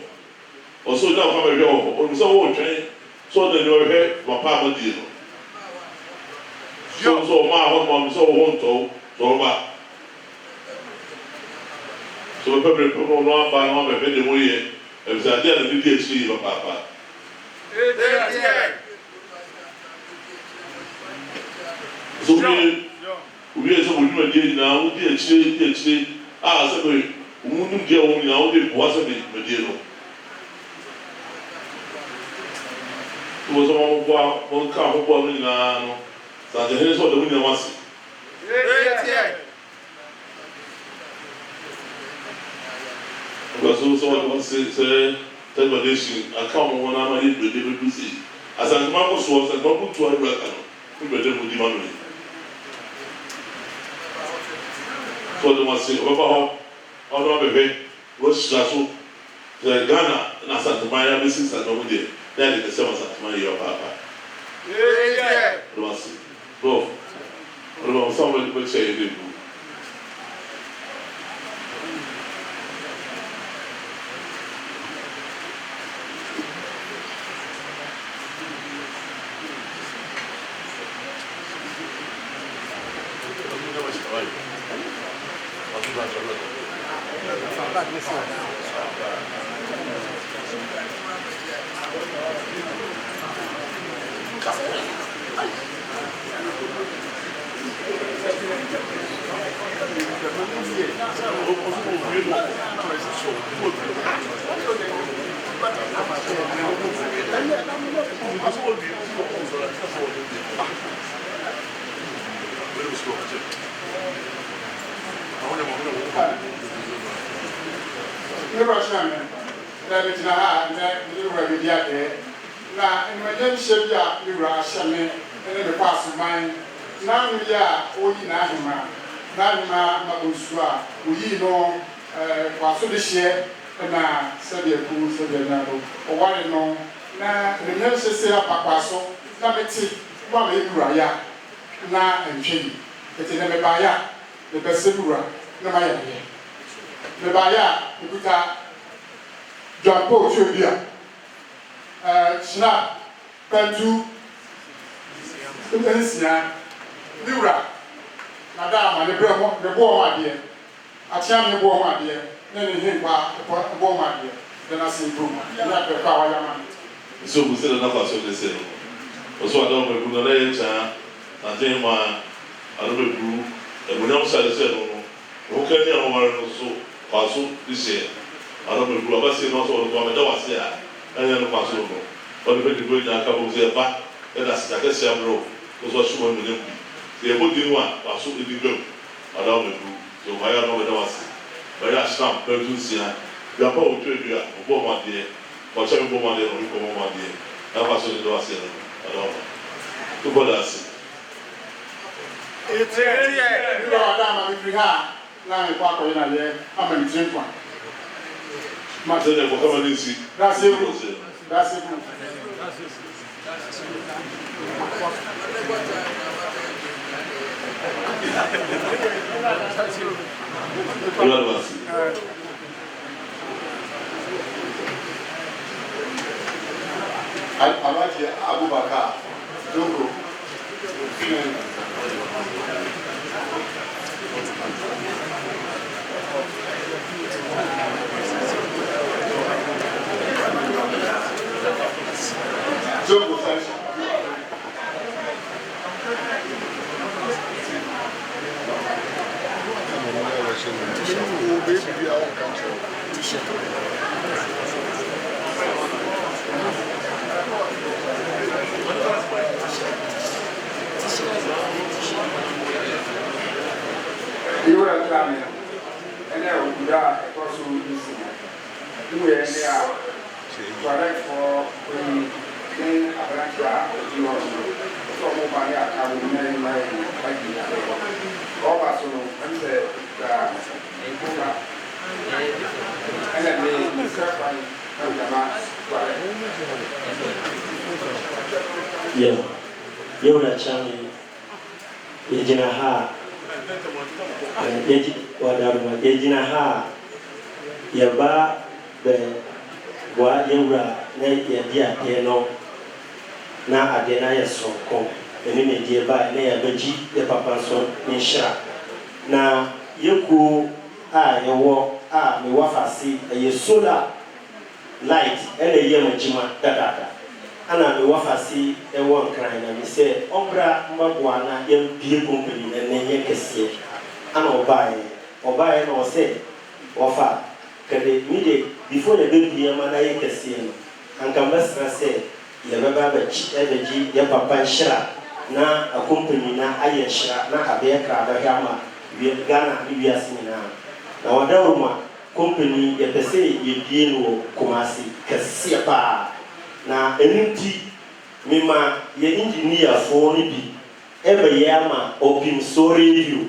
on se dit en famille, on nous a au train, soit de nos rêves, on va pas me dire. Yo, so on so on to, so va. So le peuple peut nous en parler, on va faire des moyens. Et vous allez dire le but est ici, le papa. Oubliez ça, vous me dites, non, vous dites, ah, c'est que vous nous dites, on dit, bois, ça me dit, non. Vous allez voir, on camp, on voit, non, ça devient une sorte de winner masse. Parce que c'est tellement déchiré, à quand on a manié de développer. À ce moment-là, on soit, c'est pas pour toi, le black, non, pour me demander. Soit de moi, c'est, on va pas, on va bébé, on va se chasser. C'est Ghana, dans sa sentiment, il y a des choses à nous dire. Il y a des questions à sentiment, il y a pas. Merci. Bon, on va ensemble le faire aider vous.
Na sabe ku sabe na do o wale no na ne nyɛ sese apakwa so na meti ba me wura ya na entwe eti ne me ba ya ne pese wura na ma ya ne ba ya ikuta jampo tue bia sna pantu nsia ne wura na da ma ne bre mo ne bo ma de atia me bo ma de
So vous êtes dans la façon de faire. On soit dans le bout de l'air, dans un mois, à l'autre bout, et vous n'avez pas de faire. Vous connaissez un moment de façon de faire. Alors, le bout, c'est non, on doit mettre à faire. Il y a une façon. On ne peut pas dire que vous n'avez pas. ɛna sitakɛseɛ amorɔ ɔsɔ ɔhyɛ wɔn mu ne mu sɛ yɛbɔ din mu a waso edi bɛm ɔda wɔn egu sɛ ɔmo ayɛ ɔmo bɛda wase bɛyɛ ahyɛn bɛtu nsia biapa otwa edua ɔbɔ ɔmo adeɛ ɔkyɛ mi bɔ ɔmo adeɛ ɔmo kɔ ɔmo adeɛ n'afa so ne da wase no ɔda ɔmo to bɔ da ase.
Eti yɛ nígbà wà dá àmàmì firi ha láàrin kó akɔyɛ nà yɛ àmàmì tiri nkwa.
Sɛ ne kɔ kama ne nsi.
Daase bu daase bu.
Ɔda wase.
Alhaji Abubakar Dogo. Dogo Sancho.
You were a family, and I would die across the sea. You were in there, correct for the main Abranta, you know, from Obaya, I will marry my idea. All of us and said that and then they sacrifice the mass.
Yeah, you're a champion. Yejina ha wadaruma yejina ha yaba be wa yewura na yedi ade no na ade na yesonko eni me die ba na yabaji ye papa so ni hira na yeku a yewo a me wafase ye solar light ene ye majima dadada ana me wafase ewo nkran na me se ombra mbaboa na yempie company na nenye kese ana obae na ose ofa kade mide before the baby yama na ye kese no anka mbasra se ye baba ba chi ebeji ye papa shira na a company na aye shira na abe kra da hama wi Ghana ni wi asina na wadaruma company ye pese ye bie no Kumasi kese pa na eninti mima ye engineer for ni bi ebe yama opim so radio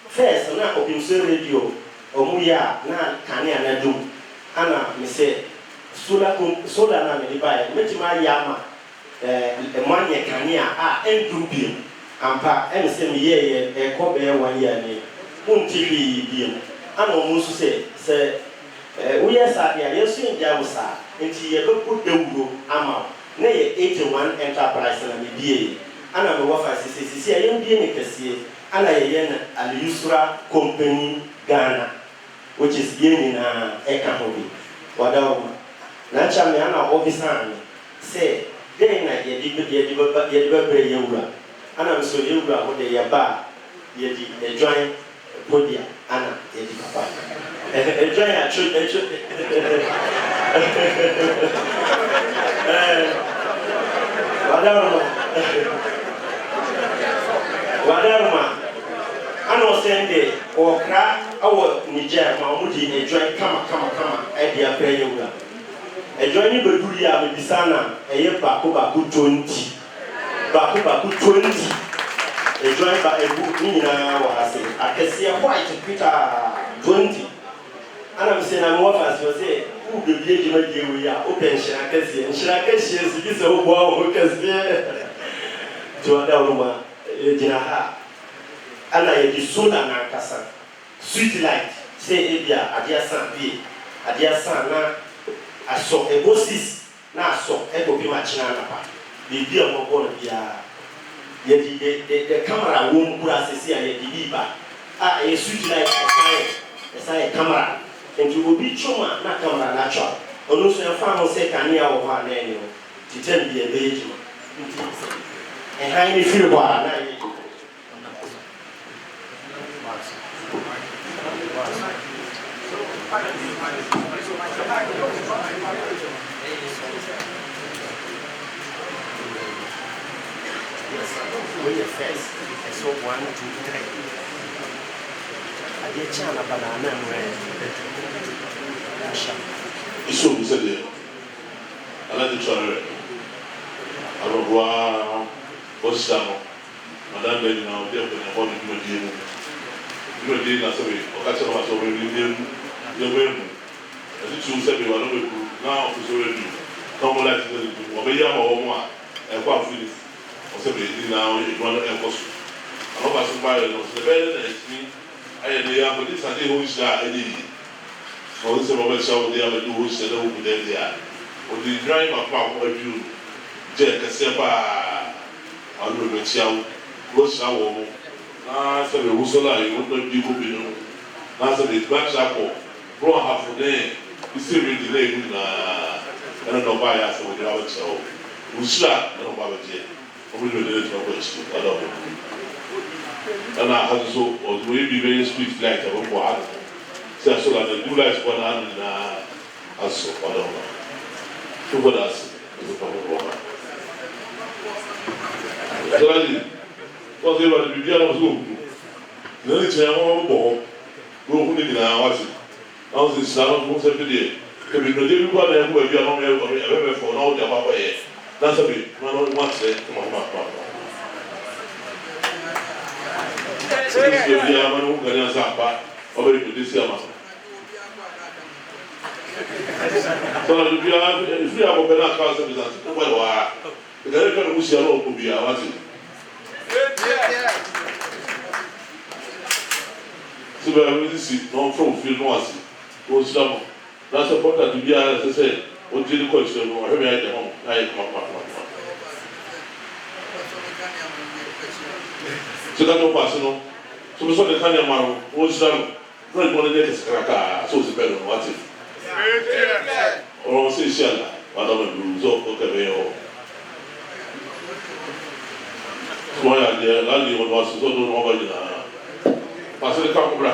first na opim so radio omuya na kane na dum ana me se solar na me buy metima yama emanye kane a endum bi ampa em se me ye ko be 1 year ni munti bi ana omu so se we yes adia yesu nja wusa nti ye beku dawuro ama na ye 81 enterprise na me bie ana me wafa sisi ye mbie ne kese ana ye na Al Yusra company Ghana which is ye na eka hobi wadawo na cha me ana officer ni say dey na ye di bre ye wura ana me so ye wura ho de ye ba ye di join podia ana ye di papa join a church wadaruma ano sende okra awo Niger ma omudi ejoin kama e dia prayer wura ejoin ni beduri ya me bisana eye bako 20 ejoin ba ebu ni na wa ase akese white Peter 20 ana mse na mo fa so say u be bie jima die we ya open shira kase zibi se wo bo o kase to wadaruma jina ha ana ye di soda na kasa street light say ebia adia san bi adia san na aso ebosis na aso ebobi ma china na pa bibi o mo bo bia ye di the camera wo mkura sesi a ye di biba a ye street light esai camera enti obi choma na camera na chwa onu so fa no se kania wo ha na enyo titem bi ebe ejima nti han ni firi bo na ye we are first. So 1, 2, 3. I did channel banana and red.
So we said it. I like the channel. I don't know what's down. Madame Benny now, they're going to hold it to a deal. You know, deal as a way. Or catch up as a way. The way. As you said, we were not able now to show you. Come on, like the Mobile or one. And quite free. Or something now, you want to enforce. I hope I survive. The better than me. I am this and they who is there. For this moment, so they have a do said, oh, there. Or the drive of my view. Jack, a sepa. I will be chow. Rush our so the Russola, you would not be good. Now, so the black chapel. Bro, half a day. You still read the lane. I don't know why I said, we have a show. We shot, I don't have a jet. We will do it for question. I don't know. And I had so, or do we be very sweet like a book? So that the do like 100 as so, I don't know. So what else is a problem? So I did. What they were to be able to do. Then it's a more go in our watch. I was in Salon most every day. If you know, you got them where you are not for all the Papa. That's a bit. Man, only once there. Come on, Papa. So this is the man who can answer Papa. Over to this year. So if you have open a class of business, well, the director who see a lot will be our watching. So we are really see no from feel no as was some. That's important to be as I said. What did the question? I have at home. I come. So that no personal. So we saw the kind of man was some. Not one of them is cracker. So it's better what it. Or say shall. Madame Luzo okay. So I had the lady was so don't know about it. Pastor the Capra.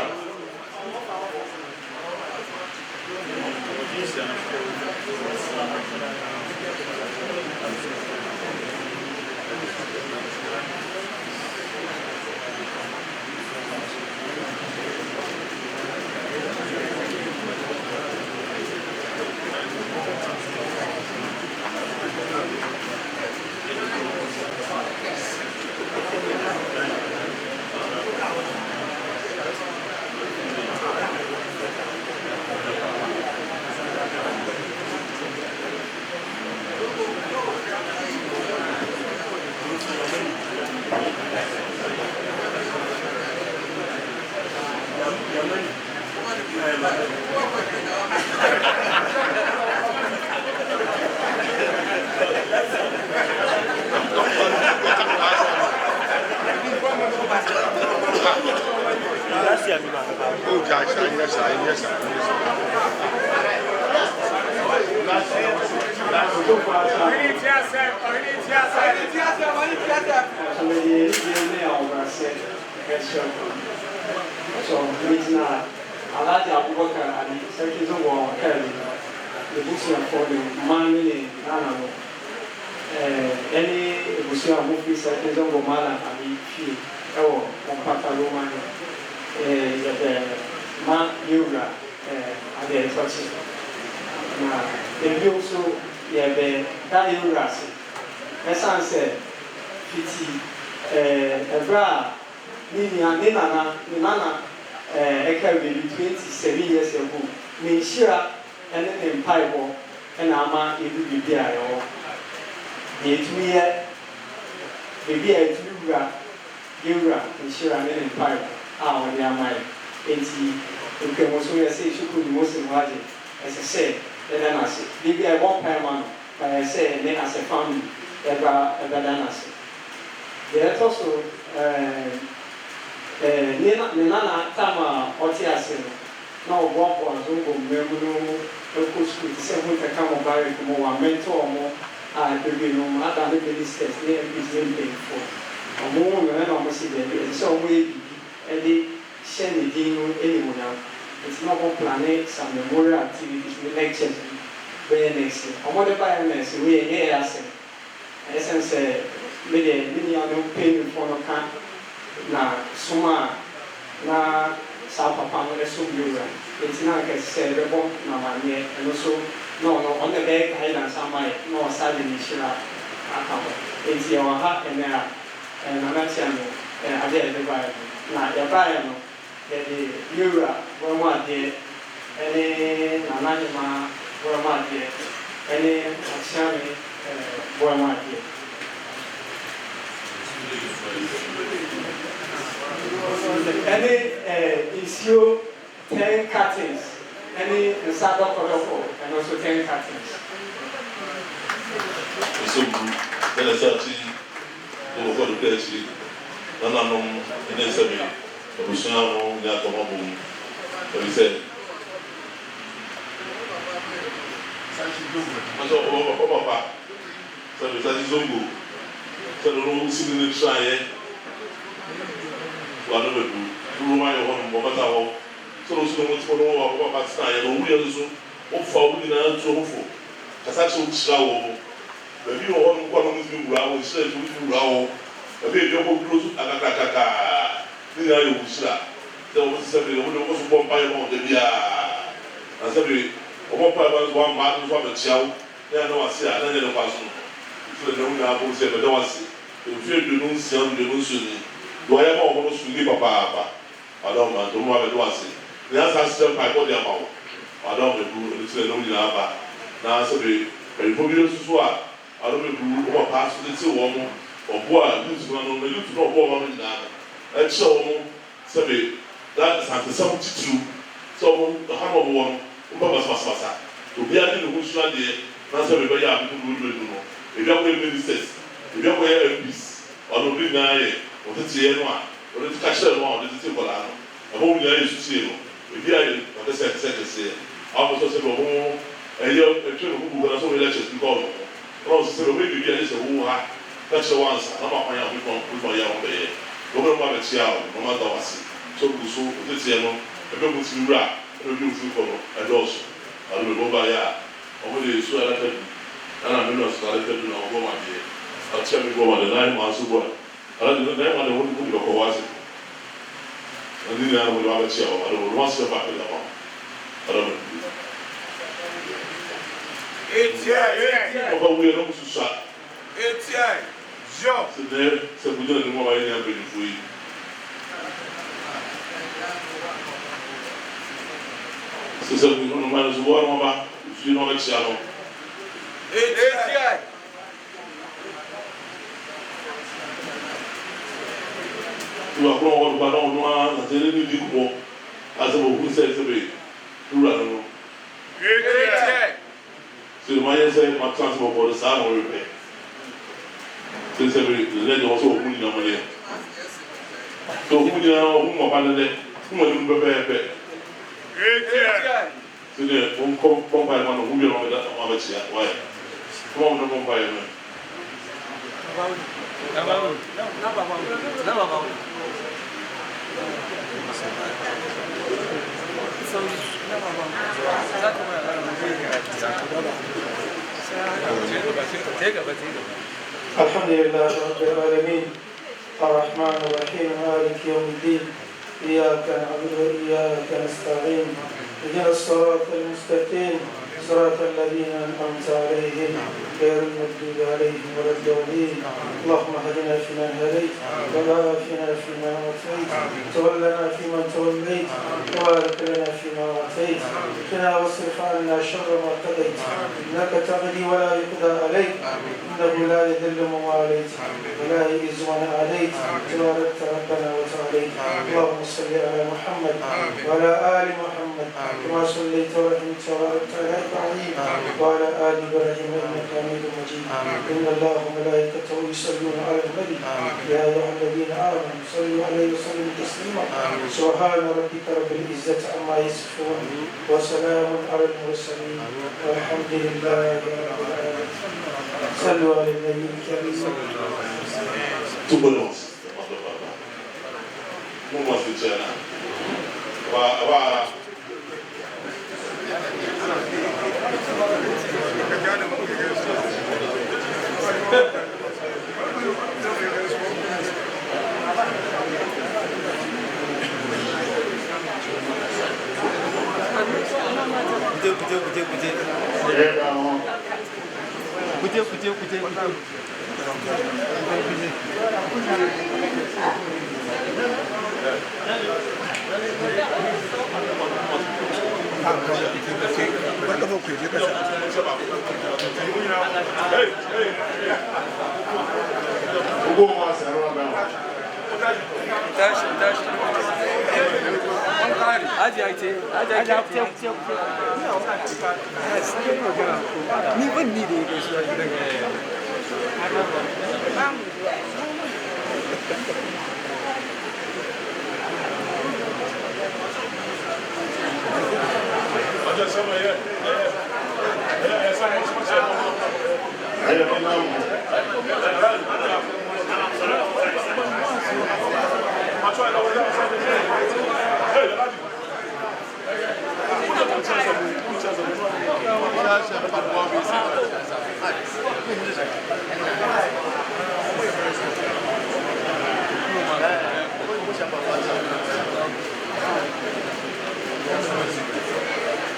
me de ne nia no mpanyinfoɔ no ka na soma na saa papa no so biura enti na nka sɛ bɛbɔ na maneɛ ɛno so na ɔno bɛyɛ guidance ama yɛ na ɔsa de ne hyira aka hɔ enti yɛwɔ ha ɛnɛ a nanakyia no adeɛ a yɛde baeɛ no na yɛbaeɛ no yɛde biura wɔmu adeɛ ɛne nanahema wɔmu adeɛ ɛne akyeame wɔmu adeɛ ɛne nsuo 10 cartons ɛne nsa dɔkɔdɔkɔ ɛno nso 10 cartons.
Nso bu ɛna sɛ akyi ɛwɔ hɔ do kɛ akyi nananom ɛne nsɛmi abusua no ne atɔmɔ bɔ mu ɛbi sɛ nso ɔpapa sɛbi sɛ zongo sɛ no si ne tra yɛ wano bɛdu duruma yɛ hɔ no bɔbɛta hɔ sɛ no so no motipɔ no wɔ papa tena yɛ no owuyɛ no so wofa wo nyinaa tuo ho fo kasa kyerɛ wo kyerɛ wɔ mo baabi wɔ hɔ no nkɔ no motumi wura wo nhyira ɛtu motumi wura wo baabi ɛbi ɔkɔ duro so akakakakaa ne nyinaa yɛ wo hyira sɛ wɔn ti sɛ bi wɔn de wɔn so bɔ mpa yɛ ma wɔn da biara na sɛ bi wɔbɔ mpa yɛ ma nso wɔn mmaa no nso abɛkyia wo na yɛ no wase a na yɛ no kwa so no nso de ne ho nyinaa bɔ sɛ ɛbɛda wase efi aduonu nsia aduonu nso ni do ayɛ ma wɔn so ni papaapa wadɔm ma ntomo abɛda wase ne asa ahyɛ mpa ɛkɔ de ama wo wadɔm ebu ɛni ti na ɛnum nyinaa ba na sɛ bi pɛnpɔ bi nso so a wadɔm ebu wɔn paa so de ti wɔn ɔbo a yutu na no yutu na ɔbo wɔn nyinaa ɛkyerɛ wɔn sɛ bi that santesɛm titiriw sɛ wɔn ha na ɔmo wɔn wɔn ba basabasa obiara ne ne ho sua deɛ na sɛ bi bɛyɛ ahodoɔ no no ebi akɔyɛ ministers ebi akɔyɛ MPs ɔno obi nyinaa yɛ ɔtete yɛ no a ɔde ka kyerɛ no a ɔde tete nkɔlaa no ɛhɔ wɔn nyinaa yɛ susie no ebi ayɛ ɔde sɛ kɛseɛ ahosuo sɛ bi ɔmo ɛyɛ ɛtwe ne ho gu na sɛ ɔmo yɛ lɛkyɛ bi kɔɔ no ho ɔno sɛ ɔmo ebi ayɛ sɛ wɔn ha kɛkyerɛ wɔn ansa na ɔmo akɔnya ɔmo kɔn yɛ ɔmo bɛyɛ ɔmo na ɔmo abɛkyia ɔmo ada wase so gu so ɔtete yɛ no ɛbɛ mo ti wura ɛbɛ mo ti kɔ no ɛdɔɔso ɔno bɛ bɔ ba yɛ a ɔmo de esu ɛlɛtɛ du ɛna mi na ɔsɔ ɛlɛtɛ du na ɔmo bɔ ma deɛ ɔkyɛ mi bɔ ma de nan ma so bɔ ɛna de nan ma de wɔn de kɔ wase ɛna ne nyinaa wɔde abɛkyia ɔmo ɛna wɔde wase ba ɛna ma ɛna mo ɔba wuya na mo susua sɛ dɛ sɛ mo gyina ne mu a wɔayɛ ne abɛnifo yi sɛ mo no ma no so wɔn mo ba fie na ɔbɛkyia no ìwà kúrò wọn nípa náà wọn á nàṣẹ ní ìdí kúmọ àti òkú sẹsẹbẹ wúrà nínú. sèdè máa yẹ sẹ máa tún àti bọ̀ bọ̀ sáà mọ̀ rẹ̀ pẹ̀ sẹsẹbẹ lẹ́yìn ní wọ́n sọ òkú nyina mọ̀ yẹ tó òkú nyina òkú mọ̀ pa lẹ́lẹ́ òkú mọ̀ nínú pẹ́pẹ́pẹ́ sèdè wọn kọ́ pọ́npá yẹn máa nà òkú yẹn wọn bẹ kyia wáyé wọn wọn nà pọ́npá yẹn náà.
الحمد لله رب العالمين الرحمن الرحيم مالك يوم الدين إياك نعبد وإياك نستعين اهدنا الصراط المستقيم صراط الذين أنعمت عليهم غير المغضوب عليهم ولا الضالين اللهم اهدنا فيمن هديت وعافنا فيما عافيت تولنا فيمن توليت وبارك لنا فيما اعطيت قنا واصرف عنا شر ما قضيت انك تقضي ولا يقضى عليك انه لا يذل من واليت ولا يعز من عليت تبارك ربنا وتعاليت اللهم صل على محمد وعلى ال محمد كما صليت ورحمت وباركت على ابراهيم وعلى ال ابراهيم انك حميد مجيد ان الله وملائكته يصلون على النبي يا ايها الذين امنوا صلوا عليه وسلموا تسليما سبحان ربك رب العزه عما يصفون وسلام على المرسلين والحمد لله رب العالمين صلوا على النبي الكريم
Wow.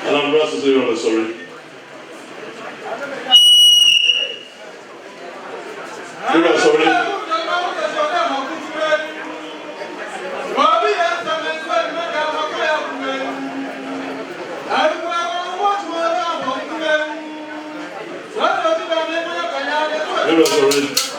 And I'm glad to say you're sorry. You're sorry. You're sorry.